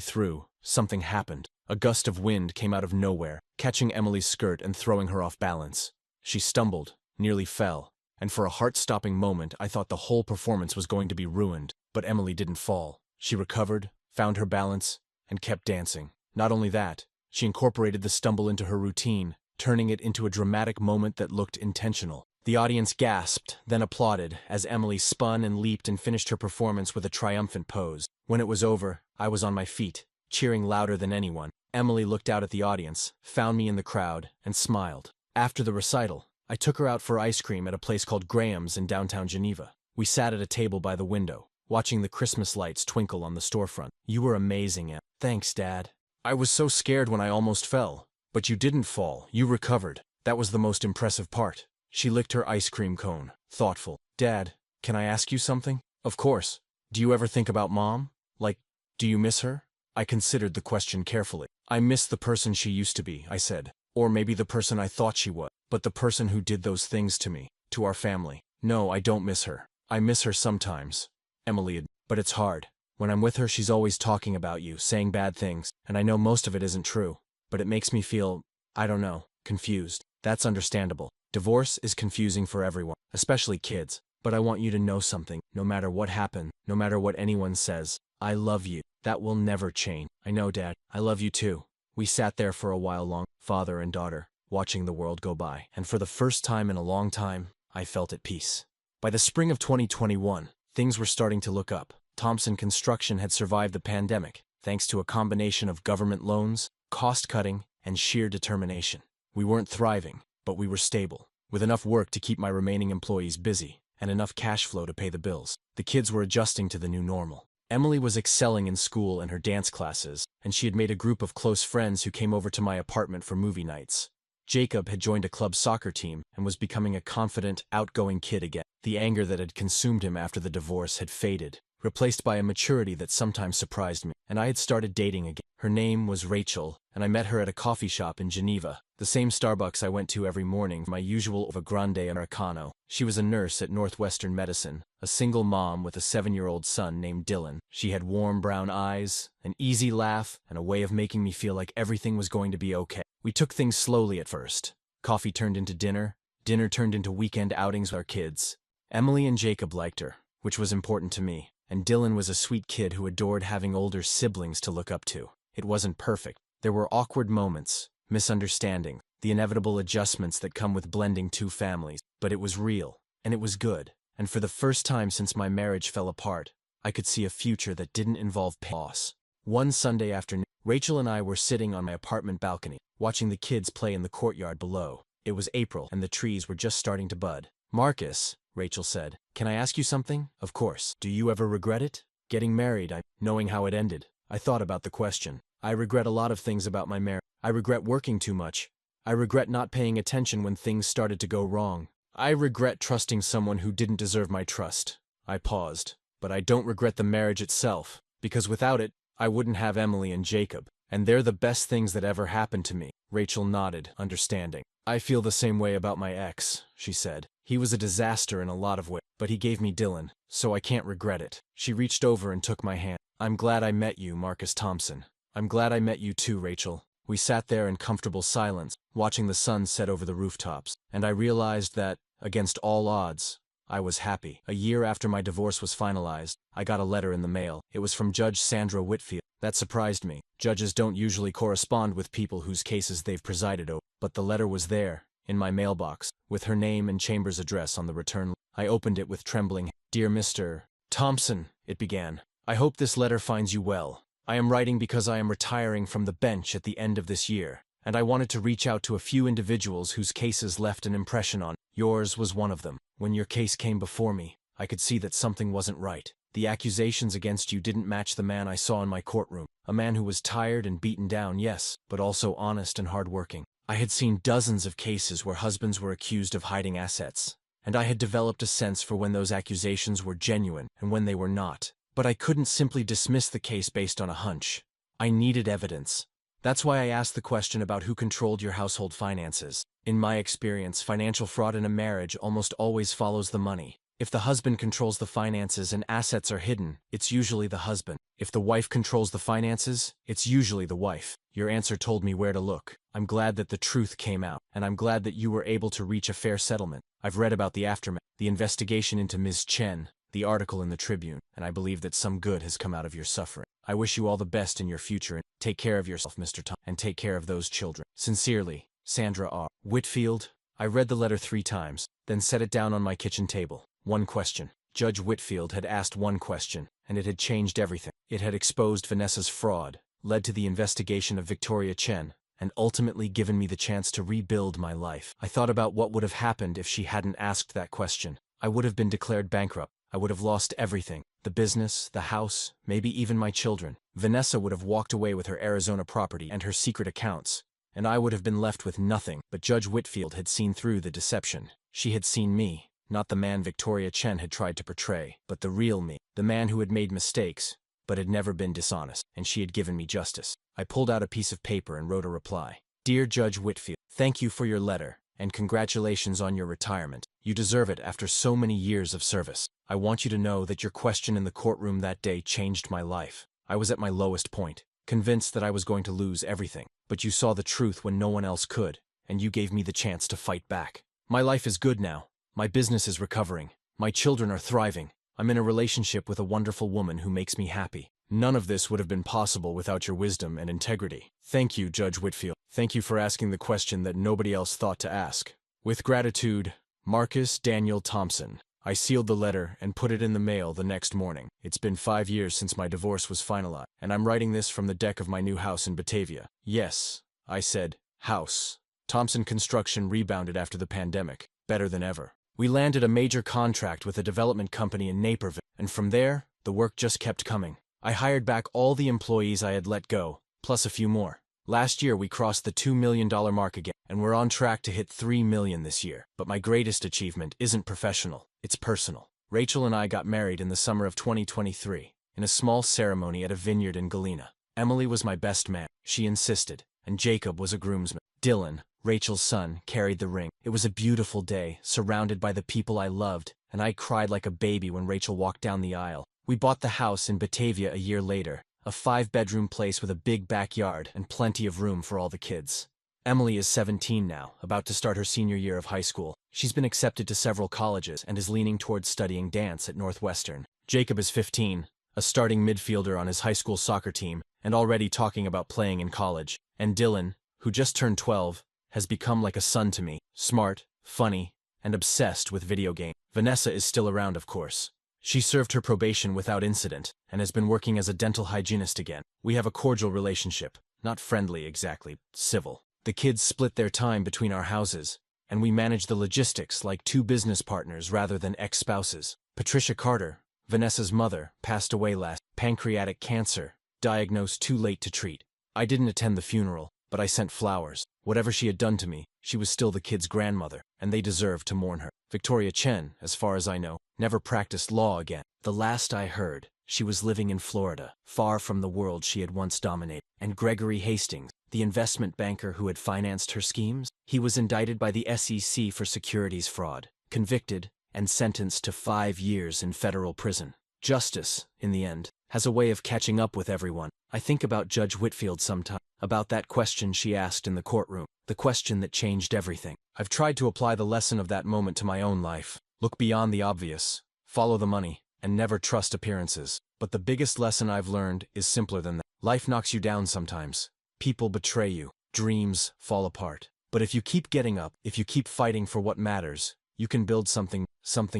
through, something happened. A gust of wind came out of nowhere, catching Emily's skirt and throwing her off balance. She stumbled, nearly fell, and for a heart-stopping moment I thought the whole performance was going to be ruined. But Emily didn't fall. She recovered, found her balance, and kept dancing. Not only that, she incorporated the stumble into her routine, turning it into a dramatic moment that looked intentional. The audience gasped, then applauded, as Emily spun and leaped and finished her performance with a triumphant pose. When it was over, I was on my feet, cheering louder than anyone. Emily looked out at the audience, found me in the crowd, and smiled. After the recital, I took her out for ice cream at a place called Graham's in downtown Geneva. We sat at a table by the window, watching the Christmas lights twinkle on the storefront. You were amazing, Em. Thanks, Dad. I was so scared when I almost fell. But you didn't fall. You recovered. That was the most impressive part. She licked her ice cream cone, thoughtful. Dad, can I ask you something? Of course. Do you ever think about Mom? Like, do you miss her? I considered the question carefully. I miss the person she used to be, I said. Or maybe the person I thought she was. But the person who did those things to me, to our family. No, I don't miss her. I miss her sometimes. Emily, but it's hard. When I'm with her, she's always talking about you, saying bad things, and I know most of it isn't true. But it makes me feel, I don't know, confused. That's understandable. Divorce is confusing for everyone, especially kids. But I want you to know something. No matter what happened, no matter what anyone says, I love you. That will never change. I know, Dad. I love you too. We sat there for a while long, father and daughter, watching the world go by. And for the first time in a long time, I felt at peace. By the spring of 2021, things were starting to look up. Thompson Construction had survived the pandemic, thanks to a combination of government loans, cost-cutting, and sheer determination. We weren't thriving, but we were stable, with enough work to keep my remaining employees busy, and enough cash flow to pay the bills. The kids were adjusting to the new normal. Emily was excelling in school and her dance classes, and she had made a group of close friends who came over to my apartment for movie nights. Jacob had joined a club soccer team and was becoming a confident, outgoing kid again. The anger that had consumed him after the divorce had faded, replaced by a maturity that sometimes surprised me. And I had started dating again. Her name was Rachel, and I met her at a coffee shop in Geneva, the same Starbucks I went to every morning for my usual grande Americano. She was a nurse at Northwestern Medicine, a single mom with a 7-year-old son named Dylan. She had warm brown eyes, an easy laugh, and a way of making me feel like everything was going to be okay. We took things slowly at first. Coffee turned into dinner, dinner turned into weekend outings with our kids. Emily and Jacob liked her, which was important to me, and Dylan was a sweet kid who adored having older siblings to look up to. It wasn't perfect. There were awkward moments, misunderstandings, the inevitable adjustments that come with blending two families, but it was real, and it was good. And for the first time since my marriage fell apart, I could see a future that didn't involve loss. One Sunday afternoon, Rachel and I were sitting on my apartment balcony, watching the kids play in the courtyard below. It was April, and the trees were just starting to bud. "Marcus," Rachel said, "can I ask you something?" "Of course. Do you ever regret it?" "Getting married, knowing how it ended." I thought about the question. I regret a lot of things about my marriage. I regret working too much. I regret not paying attention when things started to go wrong. I regret trusting someone who didn't deserve my trust. I paused. But I don't regret the marriage itself, because without it, I wouldn't have Emily and Jacob. And they're the best things that ever happened to me. Rachel nodded, understanding. "I feel the same way about my ex," she said. "He was a disaster in a lot of ways, but he gave me Dylan, so I can't regret it." She reached over and took my hand. "I'm glad I met you, Marcus Thompson." "I'm glad I met you too, Rachel." We sat there in comfortable silence, watching the sun set over the rooftops, and I realized that, against all odds, I was happy. A year after my divorce was finalized, I got a letter in the mail. It was from Judge Sandra Whitfield. That surprised me. Judges don't usually correspond with people whose cases they've presided over, but the letter was there, in my mailbox, with her name and chamber's address on the return. I opened it with trembling. "Dear Mr. Thompson," it began, "I hope this letter finds you well. I am writing because I am retiring from the bench at the end of this year, and I wanted to reach out to a few individuals whose cases left an impression on me. Yours was one of them. When your case came before me, I could see that something wasn't right. The accusations against you didn't match the man I saw in my courtroom. A man who was tired and beaten down, yes, but also honest and hardworking. I had seen dozens of cases where husbands were accused of hiding assets, and I had developed a sense for when those accusations were genuine and when they were not. But I couldn't simply dismiss the case based on a hunch. I needed evidence. That's why I asked the question about who controlled your household finances. In my experience, financial fraud in a marriage almost always follows the money. If the husband controls the finances and assets are hidden, it's usually the husband. If the wife controls the finances, it's usually the wife. Your answer told me where to look. I'm glad that the truth came out, and I'm glad that you were able to reach a fair settlement. I've read about the aftermath, the investigation into Ms. Chen, the article in the Tribune, and I believe that some good has come out of your suffering. I wish you all the best in your future, and take care of yourself, Mr. Tom, and take care of those children. Sincerely, Sandra R. Whitfield. I read the letter 3 times, then set it down on my kitchen table. One question. Judge Whitfield had asked one question, and it had changed everything. It had exposed Vanessa's fraud, led to the investigation of Victoria Chen, and ultimately given me the chance to rebuild my life. I thought about what would have happened if she hadn't asked that question. I would have been declared bankrupt. I would have lost everything. The business, the house, maybe even my children. Vanessa would have walked away with her Arizona property and her secret accounts, and I would have been left with nothing. But Judge Whitfield had seen through the deception. She had seen me. Not the man Victoria Chen had tried to portray, but the real me, the man who had made mistakes, but had never been dishonest, and she had given me justice. I pulled out a piece of paper and wrote a reply. "Dear Judge Whitfield, thank you for your letter, and congratulations on your retirement. You deserve it after so many years of service. I want you to know that your question in the courtroom that day changed my life. I was at my lowest point, convinced that I was going to lose everything, but you saw the truth when no one else could, and you gave me the chance to fight back. My life is good now. My business is recovering. My children are thriving. I'm in a relationship with a wonderful woman who makes me happy. None of this would have been possible without your wisdom and integrity. Thank you, Judge Whitfield. Thank you for asking the question that nobody else thought to ask. With gratitude, Marcus Daniel Thompson." I sealed the letter and put it in the mail the next morning. It's been 5 years since my divorce was finalized, and I'm writing this from the deck of my new house in Batavia. Yes, I said, house. Thompson Construction rebounded after the pandemic, better than ever. We landed a major contract with a development company in Naperville, and from there, the work just kept coming. I hired back all the employees I had let go, plus a few more. Last year we crossed the $2 million mark again, and we're on track to hit $3 million this year. But my greatest achievement isn't professional, it's personal. Rachel and I got married in the summer of 2023, in a small ceremony at a vineyard in Galena. Emily was my best man, she insisted, and Jacob was a groomsman. Dylan, Rachel's son, carried the ring. It was a beautiful day, surrounded by the people I loved, and I cried like a baby when Rachel walked down the aisle. We bought the house in Batavia a year later, a 5-bedroom place with a big backyard and plenty of room for all the kids. Emily is 17 now, about to start her senior year of high school. She's been accepted to several colleges and is leaning towards studying dance at Northwestern. Jacob is 15, a starting midfielder on his high school soccer team, and already talking about playing in college. And Dylan, who just turned 12, has become like a son to me, smart, funny, and obsessed with video games. Vanessa is still around, of course. She served her probation without incident and has been working as a dental hygienist again. We have a cordial relationship. Not friendly exactly, civil. The kids split their time between our houses, and we manage the logistics like two business partners rather than ex-spouses. Patricia Carter, Vanessa's mother, passed away last. Pancreatic cancer, diagnosed too late to treat. I didn't attend the funeral, but I sent flowers. Whatever she had done to me, she was still the kids' grandmother, and they deserved to mourn her. Victoria Chen, as far as I know, never practiced law again. The last I heard, she was living in Florida, far from the world she had once dominated. And Gregory Hastings, the investment banker who had financed her schemes, he was indicted by the SEC for securities fraud, convicted, and sentenced to 5 years in federal prison. Justice, in the end, has a way of catching up with everyone. I think about Judge Whitfield sometimes, about that question she asked in the courtroom, the question that changed everything. I've tried to apply the lesson of that moment to my own life. Look beyond the obvious, follow the money, and never trust appearances. But the biggest lesson I've learned is simpler than that. Life knocks you down sometimes. People betray you. Dreams fall apart. But if you keep getting up, if you keep fighting for what matters, you can build something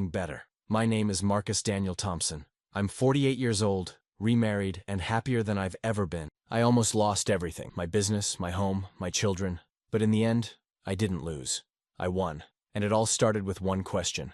better. My name is Marcus Daniel Thompson. I'm 48 years old, remarried, and happier than I've ever been. I almost lost everything, my business, my home, my children. But in the end, I didn't lose. I won. And it all started with one question.